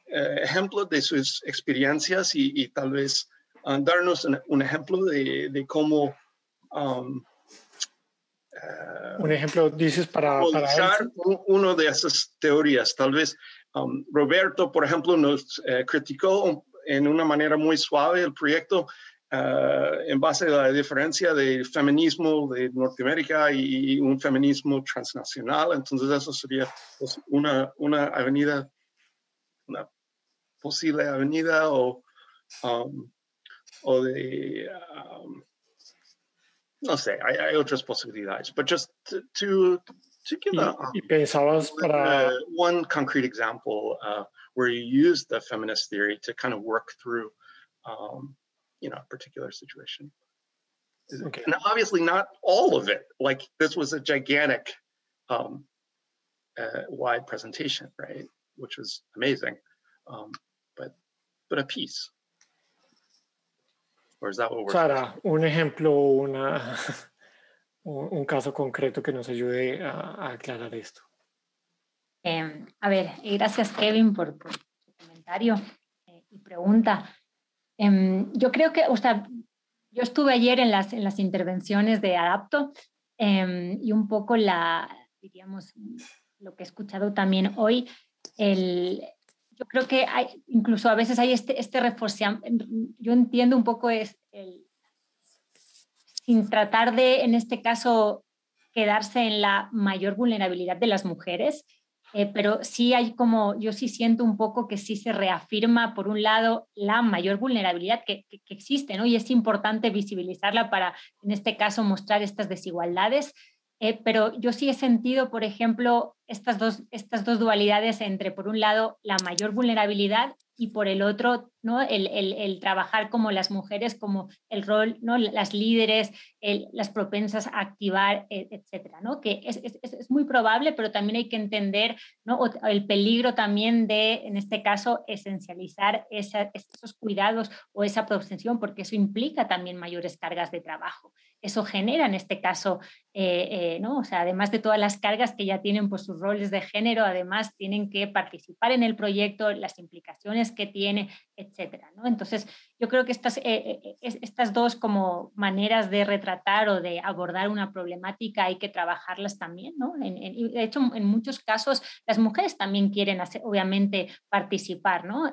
Speaker 4: ejemplo de sus experiencias y tal vez darnos un ejemplo de cómo
Speaker 1: un ejemplo, dices, para
Speaker 4: usar uno de esas teorías. Tal vez Roberto, por ejemplo, nos criticó en una manera muy suave el proyecto en base a la diferencia del feminismo de Norteamérica y un feminismo transnacional. Entonces eso sería pues, una avenida, una posible avenida o de no sé, hay otras posibilidades, but just to To give
Speaker 1: y pensabas para...
Speaker 4: one concrete example where you use the feminist theory to kind of work through, you know, a particular situation. Okay. And obviously not all of it. Like this was a gigantic wide presentation, right? Which was amazing, but a piece. Or is that what we're
Speaker 1: Sara, un ejemplo, un caso concreto que nos ayude a aclarar esto.
Speaker 3: A ver, gracias Kevin por su comentario y pregunta. Yo creo que, o sea, yo estuve ayer en las intervenciones de Adapto y un poco diríamos, lo que he escuchado también hoy, yo creo que incluso a veces hay este reforzamiento, yo entiendo un poco sin tratar de, en este caso, quedarse en la mayor vulnerabilidad de las mujeres, pero sí hay como, yo sí siento un poco que sí se reafirma, por un lado, la mayor vulnerabilidad que existe, ¿no? Y es importante visibilizarla para, en este caso, mostrar estas desigualdades. Pero yo sí he sentido, por ejemplo, estas dos dualidades entre, por un lado, la mayor vulnerabilidad y por el otro, ¿no? el trabajar como las mujeres, como el rol, ¿no? Las líderes, las propensas a activar, etcétera, ¿no? Que es muy probable, pero también hay que entender, ¿no? El peligro también de, en este caso, esencializar esos cuidados o esa protección, porque eso implica también mayores cargas de trabajo. Eso genera, en este caso, ¿no? O sea, además de todas las cargas que ya tienen por sus roles de género, además tienen que participar en el proyecto, las implicaciones que tiene, etcétera, ¿no? Entonces, yo creo que estas dos como maneras de retratar o de abordar una problemática hay que trabajarlas también, ¿no? De hecho, en muchos casos, las mujeres también quieren obviamente participar, ¿no?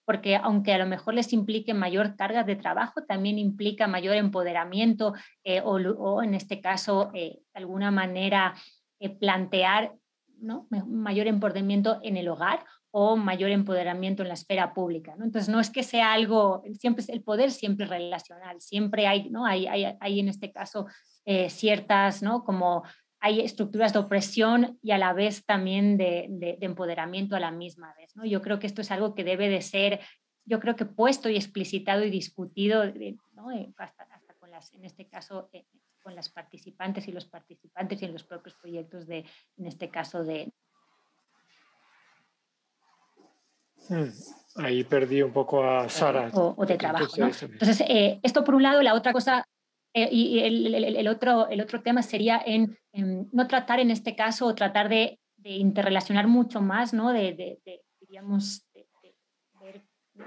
Speaker 3: Porque aunque a lo mejor les implique mayor carga de trabajo, también implica mayor empoderamiento o en este caso, de alguna manera, plantear, ¿no? Mayor empoderamiento en el hogar o mayor empoderamiento en la esfera pública, ¿no? Entonces, no es que sea algo, el poder siempre es relacional, siempre hay, ¿no? Hay en este caso ciertas, ¿no? Como hay estructuras de opresión y a la vez también de empoderamiento a la misma vez, ¿no? Yo creo que esto es algo que debe de ser, yo creo que puesto y explicitado y discutido, ¿no? hasta con en este caso, con las participantes y los participantes y en los propios proyectos en este caso
Speaker 1: Ahí perdí un poco a Sara.
Speaker 3: O de trabajo, ¿no? Entonces, esto por un lado, la otra cosa, y el otro tema sería en no tratar en este caso, o tratar de interrelacionar mucho más, ¿no? Diríamos,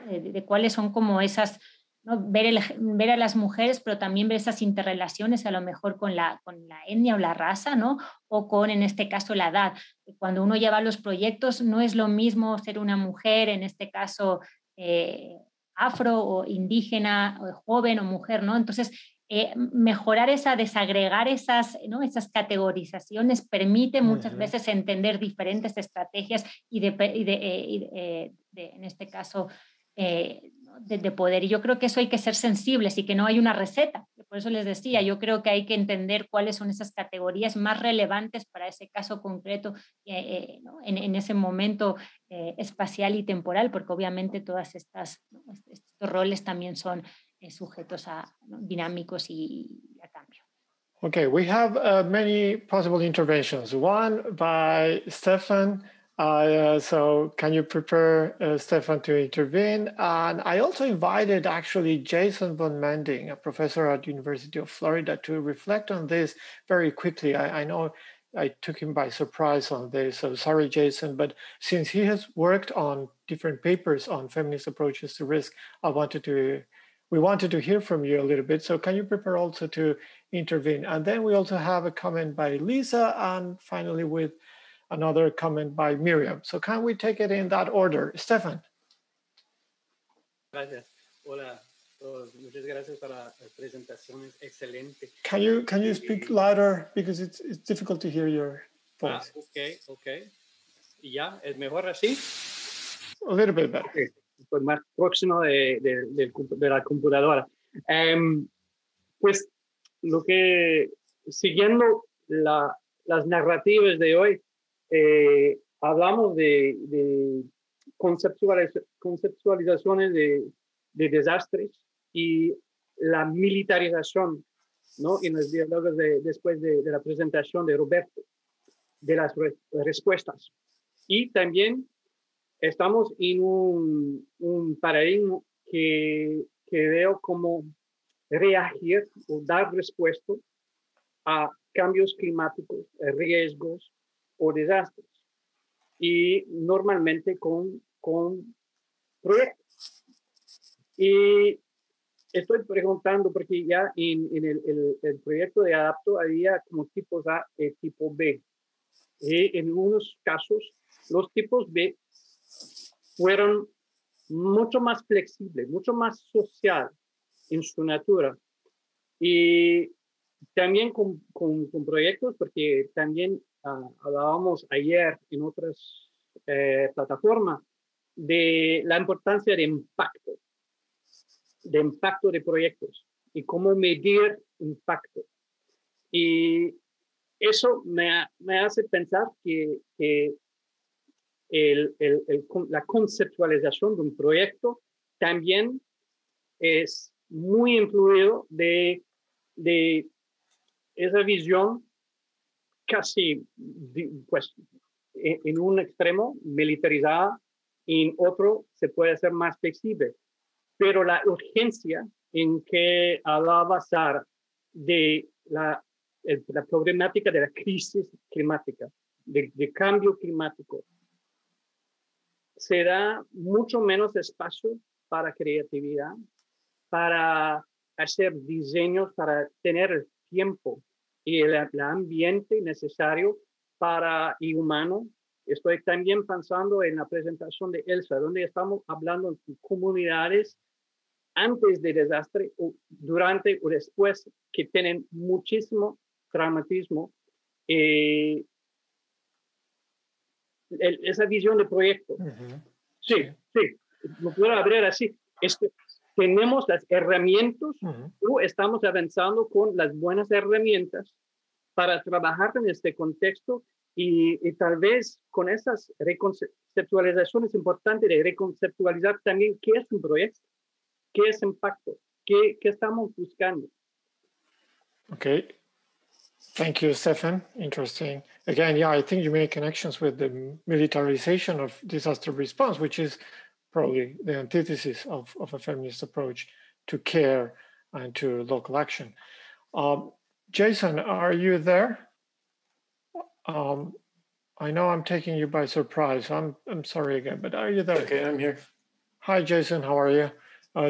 Speaker 3: de cuáles son como esas, ¿no? Ver a las mujeres, pero también ver esas interrelaciones a lo mejor con la etnia o la raza, ¿no? O con, en este caso, la edad. Cuando uno lleva los proyectos, no es lo mismo ser una mujer, en este caso, afro o indígena, o joven o mujer, ¿no? Entonces, mejorar desagregar ¿no? esas categorizaciones permite muchas veces entender diferentes estrategias y en este caso, de poder. Y yo creo que eso hay que ser sensibles y que no hay una receta. Por eso les decía, yo creo que hay que entender cuáles son esas categorías más relevantes para ese caso concreto, ¿no? en ese momento espacial y temporal, porque obviamente todas estos roles también son sujetos a, ¿no? dinámicos y a cambio.
Speaker 1: Okay, we have many possible interventions. One by Stefan. So can you prepare Stefan to intervene? And I also invited actually Jason von Mending, a professor at University of Florida, to reflect on this very quickly. I know I took him by surprise on this, so sorry, Jason, but since he has worked on different papers on feminist approaches to risk, we wanted to hear from you a little bit. So can you prepare also to intervene? And then we also have a comment by Lisa, and finally with another comment by Miriam. So can we take it in that order? Stefan.
Speaker 5: Gracias. Hola a todos. Muchas gracias para las presentaciones. Excelente.
Speaker 1: Can you speak louder, because it's difficult to hear your voice.
Speaker 5: Okay. ¿Y ya? ¿Es mejor así?
Speaker 1: A little bit better.
Speaker 5: Okay. Pues más próximo de la computadora. Pues lo que, siguiendo las narrativas de hoy, hablamos de conceptualizaciones de desastres y la militarización, ¿no? En los diálogos después de la presentación de Roberto, de las respuestas. Y también estamos en un paradigma que veo como reagir o dar respuesta a cambios climáticos, riesgos o desastres. Y normalmente con proyectos. Y estoy preguntando porque ya en el proyecto de Adapto había como tipos A y tipo B. Y en unos casos los tipos B fueron mucho más flexibles, mucho más social en su natura. Y también con proyectos, porque también hablábamos ayer en otras plataformas de la importancia de impacto de proyectos y cómo medir impacto. Y eso me hace pensar que la conceptualización de un proyecto también es muy influido de esa visión casi, pues, en un extremo militarizada, en otro se puede ser más flexible. Pero la urgencia en que hablaba Sara de la problemática de la crisis climática, de cambio climático, se da mucho menos espacio para creatividad, para hacer diseños, para tener el tiempo y el ambiente necesario y humano. Estoy también pensando en la presentación de Elsa, donde estamos hablando de comunidades antes del desastre, durante o después, que tienen muchísimo traumatismo. Esa visión de proyecto. Sí, lo puedo abrir así. Es que tenemos las herramientas, o estamos avanzando con las buenas herramientas para trabajar en este contexto y tal vez con esas reconceptualizaciones importantes de reconceptualizar también qué es un proyecto, qué es impacto, qué estamos buscando.
Speaker 1: Okay. Thank you, Stefan. Interesting. Again, yeah, I think you make connections with the militarization of disaster response, which is probably the antithesis of a feminist approach to care and to local action. Jason, are you there? I know I'm taking you by surprise. I'm sorry again, but are you there?
Speaker 6: Okay, I'm here.
Speaker 1: Hi, Jason. How are you?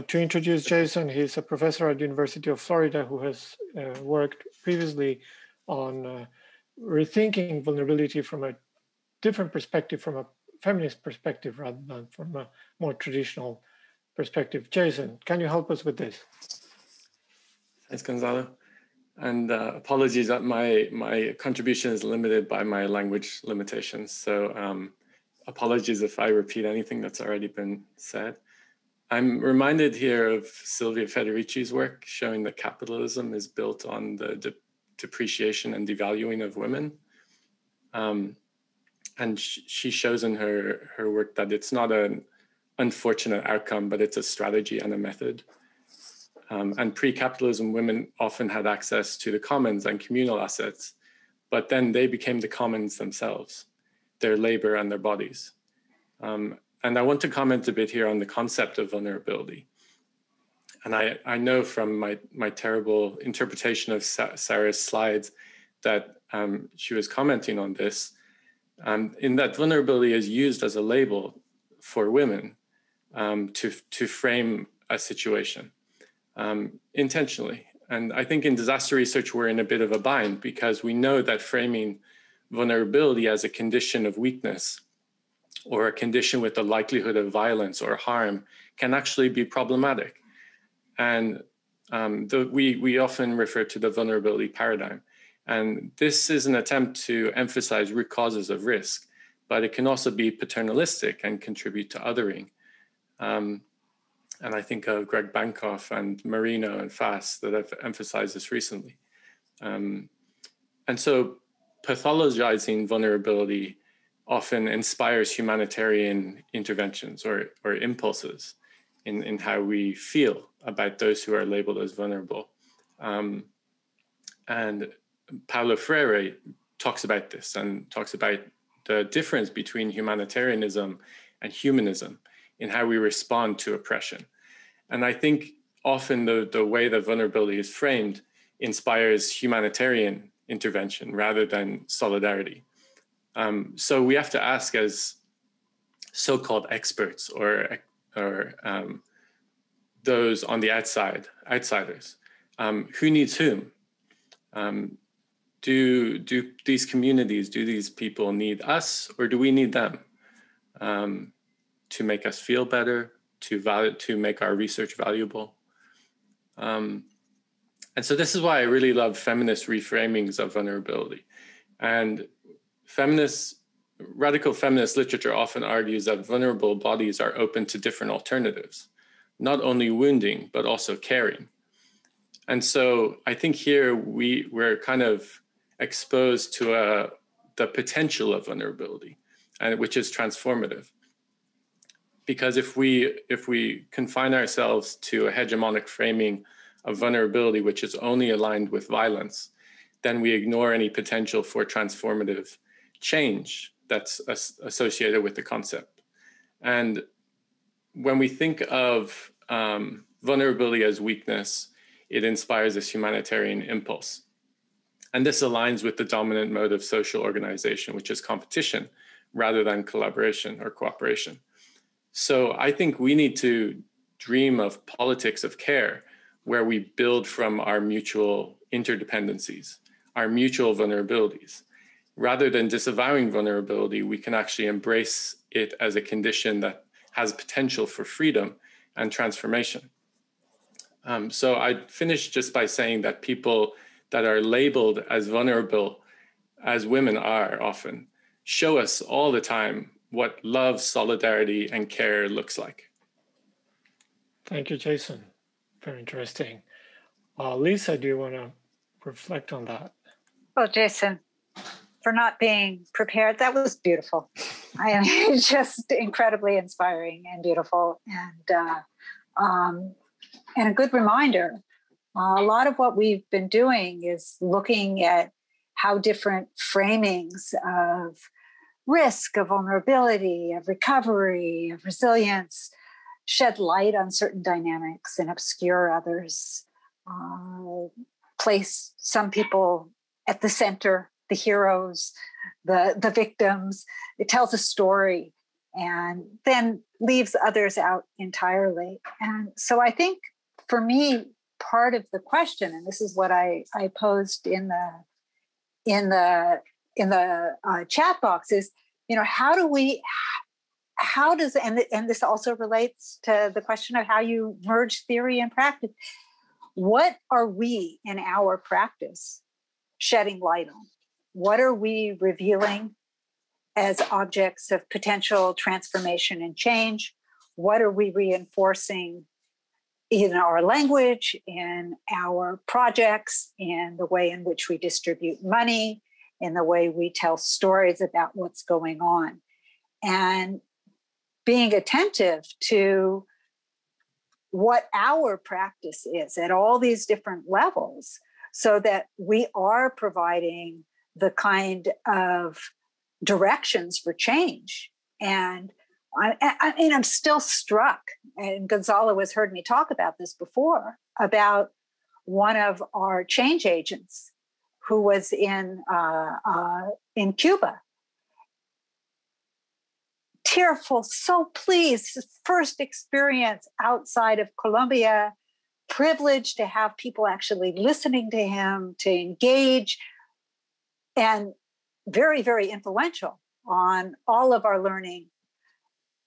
Speaker 1: To introduce Jason, he's a professor at the University of Florida who has worked previously on rethinking vulnerability from a different perspective, from a feminist perspective rather than from a more traditional perspective. Jason, can you help us with this?
Speaker 6: Thanks, Gonzalo. And apologies that my contribution is limited by my language limitations. So apologies if I repeat anything that's already been said. I'm reminded here of Silvia Federici's work showing that capitalism is built on the depreciation and devaluing of women. And she shows in her work that it's not an unfortunate outcome, but it's a strategy and a method. And pre-capitalism, women often had access to the commons and communal assets, but then they became the commons themselves, their labor and their bodies. And I want to comment a bit here on the concept of vulnerability. And I know from my terrible interpretation of Sarah's slides that she was commenting on this, in that vulnerability is used as a label for women to frame a situation intentionally. And I think in disaster research, we're in a bit of a bind because we know that framing vulnerability as a condition of weakness or a condition with the likelihood of violence or harm can actually be problematic. And we often refer to the vulnerability paradigm. And this is an attempt to emphasize root causes of risk, but it can also be paternalistic and contribute to othering. And I think of Greg Bankoff and Marino and Fass that have emphasized this recently. And so pathologizing vulnerability often inspires humanitarian interventions or impulses in how we feel about those who are labeled as vulnerable. And Paulo Freire talks about this and talks about the difference between humanitarianism and humanism in how we respond to oppression. And I think often the way that vulnerability is framed inspires humanitarian intervention rather than solidarity. So we have to ask, as so-called experts or those on the outsiders, who needs whom? Do these communities, do these people need us, or do we need them to make us feel better, to make our research valuable? And so this is why I really love feminist reframings of vulnerability. And radical feminist literature often argues that vulnerable bodies are open to different alternatives, not only wounding, but also caring. And so I think here we're kind of exposed to the potential of vulnerability, and which is transformative. Because if we confine ourselves to a hegemonic framing of vulnerability, which is only aligned with violence, then we ignore any potential for transformative change that's associated with the concept. And when we think of vulnerability as weakness, it inspires this humanitarian impulse. And this aligns with the dominant mode of social organization, which is competition rather than collaboration or cooperation. So I think we need to dream of politics of care, where we build from our mutual interdependencies, our mutual vulnerabilities. Rather than disavowing vulnerability, we can actually embrace it as a condition that has potential for freedom and transformation. So I'd finish just by saying that people that are labeled as vulnerable, as women are often, show us all the time what love, solidarity, and care looks like.
Speaker 1: Thank you, Jason. Very interesting. Lisa, do you want to reflect on that?
Speaker 7: Well, Jason, for not being prepared, that was beautiful. I mean, just incredibly inspiring and beautiful, and a good reminder. A lot of what we've been doing is looking at how different framings of risk, of vulnerability, of recovery, of resilience shed light on certain dynamics and obscure others, place some people at the center, the heroes, the victims. It tells a story and then leaves others out entirely. And so I think for me, part of the question, and this is what I posed in the chat box, is, how does, and this also relates to the question of how you merge theory and practice. What are we in our practice shedding light on? What are we revealing as objects of potential transformation and change? What are we reinforcing in our language, in our projects, in the way in which we distribute money, in the way we tell stories about what's going on? And being attentive to what our practice is at all these different levels, so that we are providing the kind of directions for change. And I mean, I'm still struck, and Gonzalo has heard me talk about this before, about one of our change agents who was in Cuba. Tearful, so pleased, his first experience outside of Colombia, privileged to have people actually listening to him, to engage, and very, very influential on all of our learning.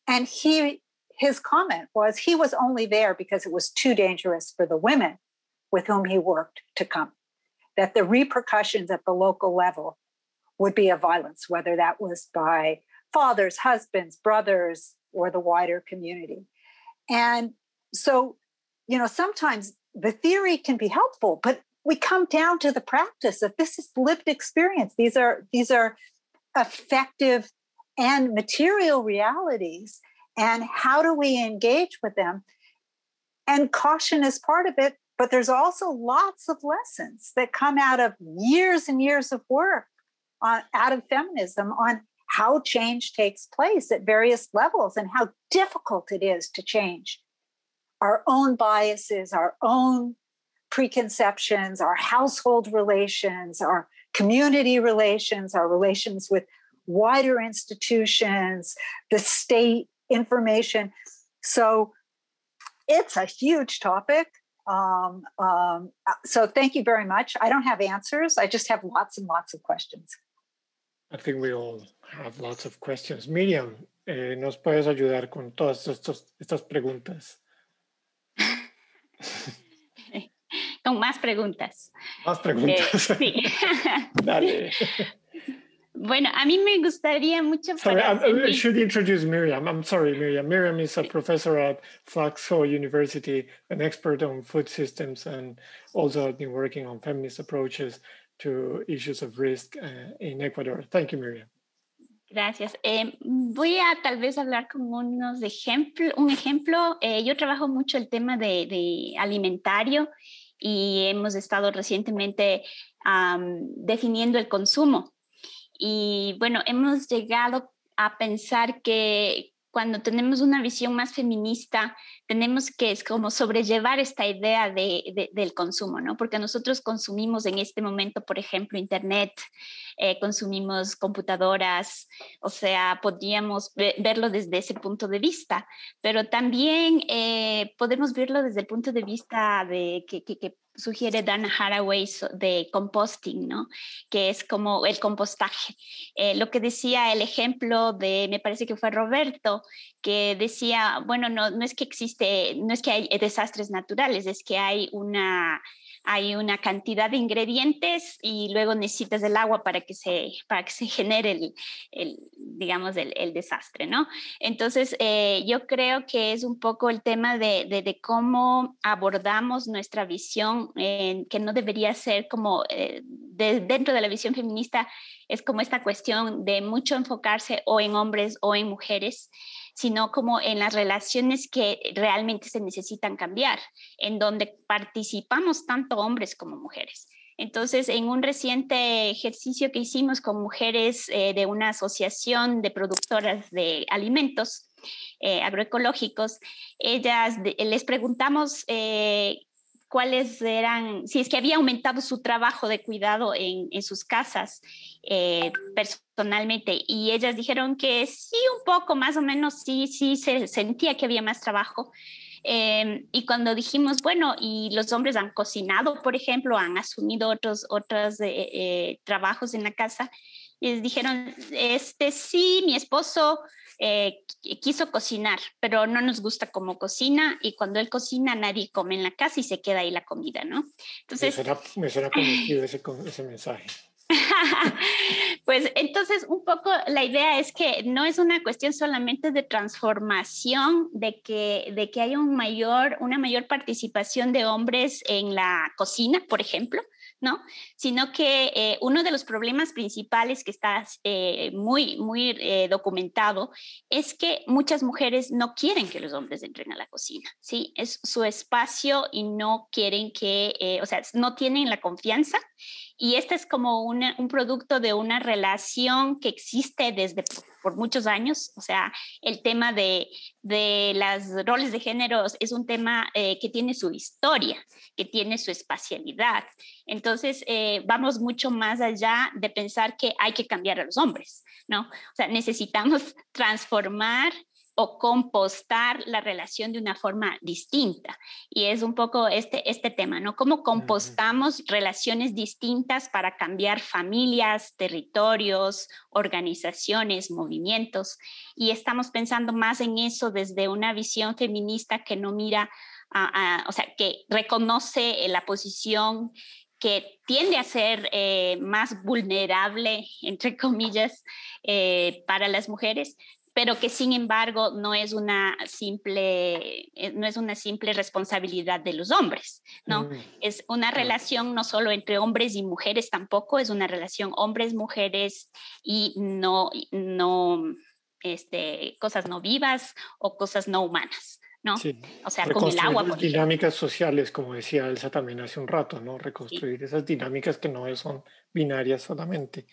Speaker 7: And his comment was he was only there because it was too dangerous for the women with whom he worked to come, that the repercussions at the local level would be of violence, whether that was by fathers, husbands, brothers, or the wider community. And so, sometimes the theory can be helpful, but we come down to the practice of this is lived experience. These are effective and material realities. And how do we engage with them? And caution is part of it, but there's also lots of lessons that come out of years and years of work out of feminism on how change takes place at various levels and how difficult it is to change our own biases, our own preconceptions, our household relations, our community relations, our relations with wider institutions, the state, information. So it's a huge topic. So thank you very much. I don't have answers. I just have lots and lots of questions.
Speaker 1: I think we all have lots of questions. Miriam, ¿nos puedes ayudar con todas estas preguntas?
Speaker 8: Con más preguntas.
Speaker 1: Más preguntas.
Speaker 8: Sí.
Speaker 1: Dale.
Speaker 8: Bueno, a mí me gustaría mucho...
Speaker 1: Sorry, I should introduce Miriam. I'm sorry, Miriam. Miriam is a professor at Flaxo University, an expert on food systems, and also has been working on feminist approaches to issues of risk in Ecuador. Thank you, Miriam.
Speaker 8: Gracias. Voy a tal vez hablar con un ejemplo. Yo trabajo mucho el tema de alimentario y hemos estado recientemente definiendo el consumo. Y bueno, hemos llegado a pensar que cuando tenemos una visión más feminista, tenemos que es como sobrellevar esta idea del consumo, ¿no? Porque nosotros consumimos en este momento, por ejemplo, Internet, consumimos computadoras, o sea, podríamos verlo desde ese punto de vista, pero también podemos verlo desde el punto de vista de que sugiere Dana Haraway de composting, ¿no? Que es como el compostaje. Lo que decía el ejemplo de, me parece que fue Roberto, que decía, bueno, no es que existe, no es que hay desastres naturales, es que hay una cantidad de ingredientes y luego necesitas el agua para que se genere digamos, el desastre, ¿no? Entonces, yo creo que es un poco el tema de cómo abordamos nuestra visión, que no debería ser como, dentro de la visión feminista, es como esta cuestión de mucho enfocarse o en hombres o en mujeres, sino como en las relaciones que realmente se necesitan cambiar, en donde participamos tanto hombres como mujeres. Entonces, en un reciente ejercicio que hicimos con mujeres de una asociación de productoras de alimentos agroecológicos, les preguntamos cuáles eran, si es que había aumentado su trabajo de cuidado en sus casas personalmente, y ellas dijeron que sí, un poco, más o menos, sí se sentía que había más trabajo. Y cuando dijimos, bueno, y los hombres han cocinado, por ejemplo, han asumido otros trabajos en la casa, les dijeron, sí, mi esposo quiso cocinar, pero no nos gusta cómo cocina, y cuando él cocina nadie come en la casa y se queda ahí la comida, ¿no? Entonces,
Speaker 1: me suena conocido ese mensaje.
Speaker 8: Pues entonces un poco la idea es que no es una cuestión solamente de transformación, de que haya una mayor participación de hombres en la cocina, por ejemplo, ¿no? Sino que uno de los problemas principales que está muy documentado es que muchas mujeres no quieren que los hombres entren a la cocina, ¿sí? Es su espacio y no quieren o sea, no tienen la confianza. Y este es como un producto de una relación que existe por muchos años. O sea, el tema de los roles de género es un tema que tiene su historia, que tiene su espacialidad. Entonces, vamos mucho más allá de pensar que hay que cambiar a los hombres, ¿no? O sea, necesitamos transformar o compostar la relación de una forma distinta. Y es un poco este tema, ¿no? ¿Cómo compostamos relaciones distintas para cambiar familias, territorios, organizaciones, movimientos? Y estamos pensando más en eso desde una visión feminista que no mira, o sea, que reconoce la posición que tiende a ser más vulnerable, entre comillas, para las mujeres, pero que sin embargo no es una simple responsabilidad de los hombres, ¿no? Es una relación no solo entre hombres y mujeres tampoco, es una relación hombres-mujeres y no cosas no vivas o cosas no humanas, ¿no?
Speaker 1: Sí.
Speaker 8: O sea, con el agua, por ejemplo.
Speaker 1: Dinámicas sociales, como decía Elsa también hace un rato, ¿no? Reconstruir sí. Esas dinámicas que no son binarias solamente.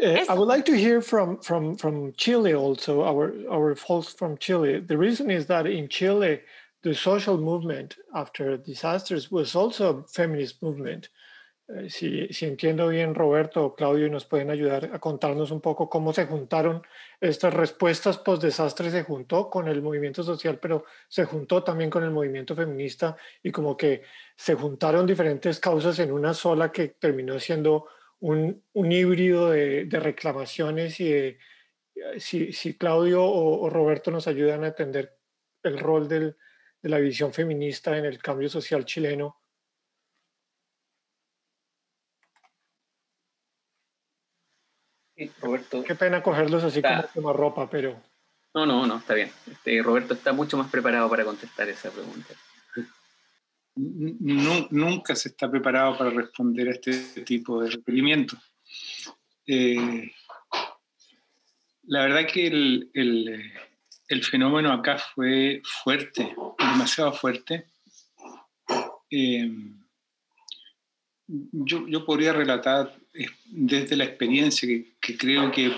Speaker 1: I would like to hear from Chile also, our folks from Chile. The reason is that in Chile, the social movement after disasters was also a feminist movement. Si entiendo bien, Roberto o Claudio, nos pueden ayudar a contarnos un poco cómo se juntaron estas respuestas post-desastre, se juntó con el movimiento social, pero se juntó también con el movimiento feminista y como que se juntaron diferentes causas en una sola que terminó siendo un híbrido de reclamaciones y de, si Claudio o Roberto nos ayudan a entender el rol de la visión feminista en el cambio social chileno.
Speaker 9: Roberto.
Speaker 1: Qué pena cogerlos así como ropa, pero...
Speaker 9: No, está bien. Roberto está mucho más preparado para contestar esa pregunta.
Speaker 10: Nunca se está preparado para responder a este tipo de requerimientos. La verdad que el fenómeno acá fue fuerte, demasiado fuerte. Yo podría relatar desde la experiencia que creo que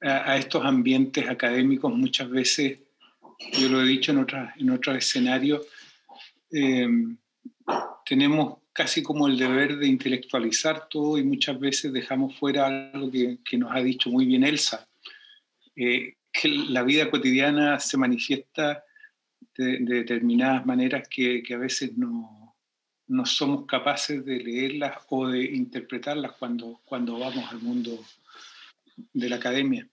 Speaker 10: a estos ambientes académicos muchas veces, yo lo he dicho en otros escenarios, tenemos casi como el deber de intelectualizar todo y muchas veces dejamos fuera algo que nos ha dicho muy bien Elsa, que la vida cotidiana se manifiesta de determinadas maneras que a veces no somos capaces de leerlas o de interpretarlas cuando vamos al mundo de la academia.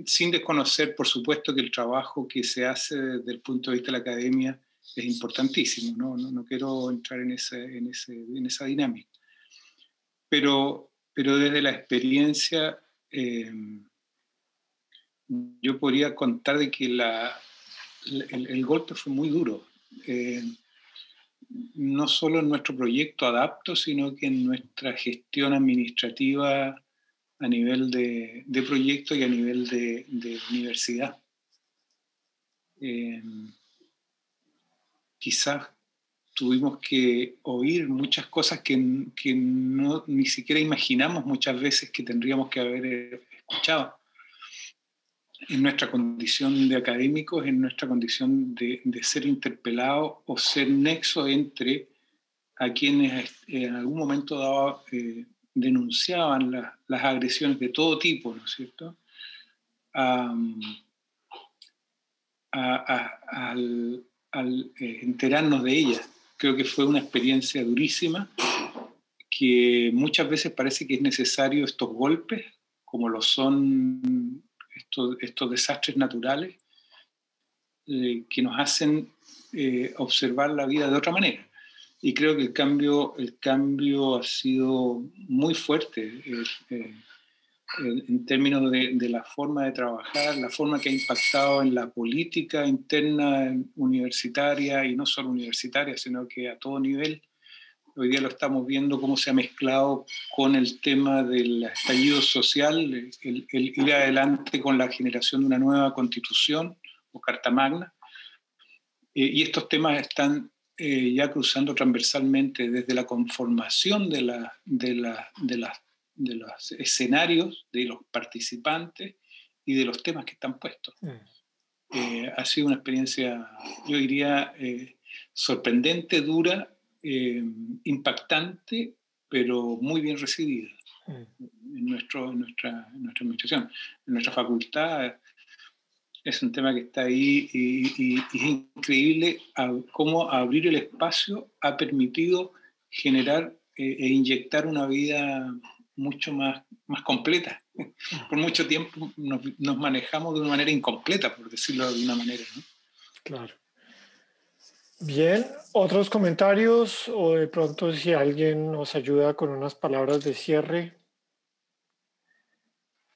Speaker 10: Sin desconocer, por supuesto, que el trabajo que se hace desde el punto de vista de la academia es importantísimo, no quiero entrar en esa dinámica. Pero desde la experiencia, yo podría contar de que el golpe fue muy duro. No solo en nuestro proyecto Adapto, sino que en nuestra gestión administrativa a nivel de proyecto y a nivel de universidad. Quizás tuvimos que oír muchas cosas que ni siquiera imaginamos muchas veces que tendríamos que haber escuchado. En nuestra condición de académicos, en nuestra condición de ser interpelados o ser nexo entre a quienes en algún momento dado denunciaban las agresiones de todo tipo, ¿no es cierto? Al enterarnos de ellas. Creo que fue una experiencia durísima, que muchas veces parece que es necesario estos golpes, como lo son estos desastres naturales, que nos hacen observar la vida de otra manera. Y creo que el cambio ha sido muy fuerte en términos de la forma de trabajar, la forma que ha impactado en la política interna universitaria, y no solo universitaria, sino que a todo nivel. Hoy día lo estamos viendo cómo se ha mezclado con el tema del estallido social, el ir adelante con la generación de una nueva constitución o Carta Magna. Y estos temas están ya cruzando transversalmente desde la conformación de los escenarios, de los participantes y de los temas que están puestos. Ha sido una experiencia, yo diría, sorprendente, dura, impactante, pero muy bien recibida en nuestra administración. En nuestra facultad es un tema que está ahí y es increíble cómo abrir el espacio ha permitido generar e inyectar una vida mucho más completa. Por mucho tiempo nos manejamos de una manera incompleta, por decirlo de alguna manera, ¿no?
Speaker 1: Claro. Bien, ¿otros comentarios? O de pronto si alguien nos ayuda con unas palabras de cierre.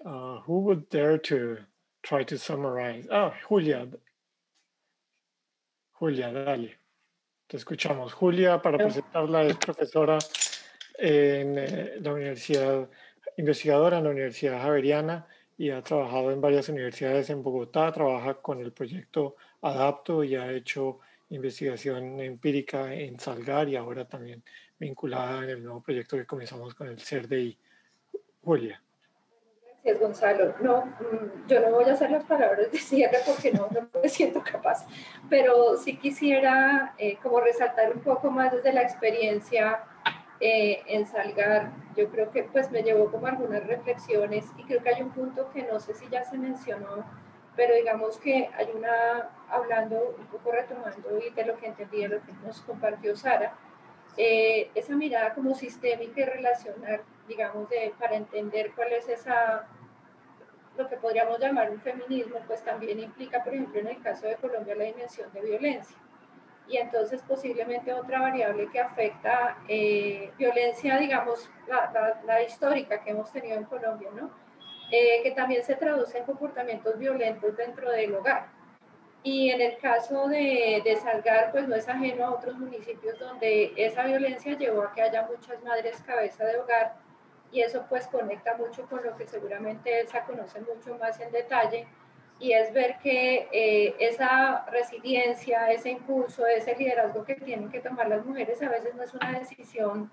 Speaker 1: Who would dare to try to summarize? Julia. Julia, dale. Te escuchamos. Julia, para presentarla, es profesora en la universidad, investigadora en la Universidad Javeriana y ha trabajado en varias universidades en Bogotá, trabaja con el proyecto Adapto y ha hecho investigación empírica en Salgar y ahora también vinculada en el nuevo proyecto que comenzamos con el CERDI. Julia.
Speaker 11: Gracias, Gonzalo. No, yo no voy a hacer las palabras de cierre porque no me siento capaz, pero sí quisiera como resaltar un poco más desde la experiencia en Salgar. Yo creo que pues me llevó como algunas reflexiones y creo que hay un punto que no sé si ya se mencionó, pero digamos que hay hablando un poco retomando y de lo que entendí, de lo que nos compartió Sara, esa mirada como sistémica y relacional, digamos, para entender cuál es lo que podríamos llamar un feminismo, pues también implica, por ejemplo, en el caso de Colombia, la dimensión de violencia. Y entonces posiblemente otra variable que afecta violencia, digamos, la histórica que hemos tenido en Colombia, ¿no? Que también se traduce en comportamientos violentos dentro del hogar. Y en el caso de Salgar, pues no es ajeno a otros municipios donde esa violencia llevó a que haya muchas madres cabeza de hogar y eso pues conecta mucho con lo que seguramente Elsa conoce mucho más en detalle y es ver que esa resiliencia, ese impulso, ese liderazgo que tienen que tomar las mujeres a veces no es una decisión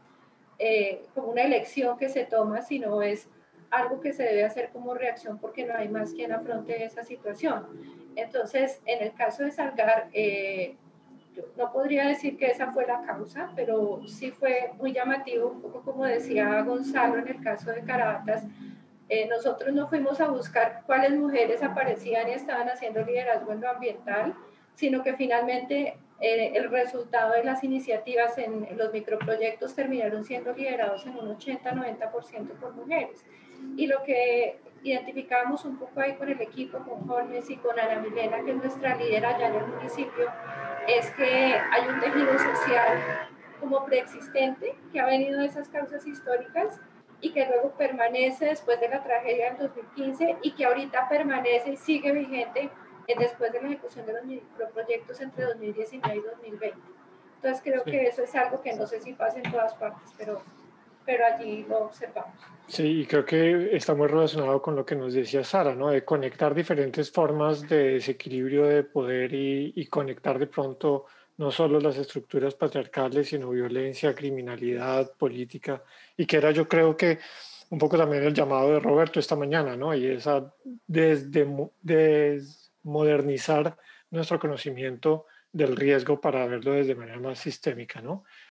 Speaker 11: como una elección que se toma, sino es algo que se debe hacer como reacción porque no hay más quien afronte esa situación. Entonces, en el caso de Salgar, yo no podría decir que esa fue la causa, pero sí fue muy llamativo, un poco como decía Gonzalo en el caso de Caratas. Nosotros no fuimos a buscar cuáles mujeres aparecían y estaban haciendo liderazgo en lo ambiental, sino que finalmente el resultado de las iniciativas en los microproyectos terminaron siendo liderados en un 80-90% por mujeres. Y lo que identificamos un poco ahí con el equipo, con Holmes y con Ana Milena, que es nuestra líder allá en el municipio, es que hay un tejido social como preexistente que ha venido de esas causas históricas y que luego permanece después de la tragedia del 2015 y que ahorita permanece y sigue vigente después de la ejecución de los microproyectos entre 2019 y 2020. Entonces creo que eso es algo que no sé si pasa en todas partes, pero allí lo observamos.
Speaker 1: Sí, y creo que está muy relacionado con lo que nos decía Sara, ¿no? De conectar diferentes formas de desequilibrio de poder y conectar de pronto no solo las estructuras patriarcales, sino violencia, criminalidad, política, y que era yo creo que un poco también el llamado de Roberto esta mañana, ¿no? Y esa desmodernizar nuestro conocimiento del riesgo para verlo desde manera más sistémica, ¿no?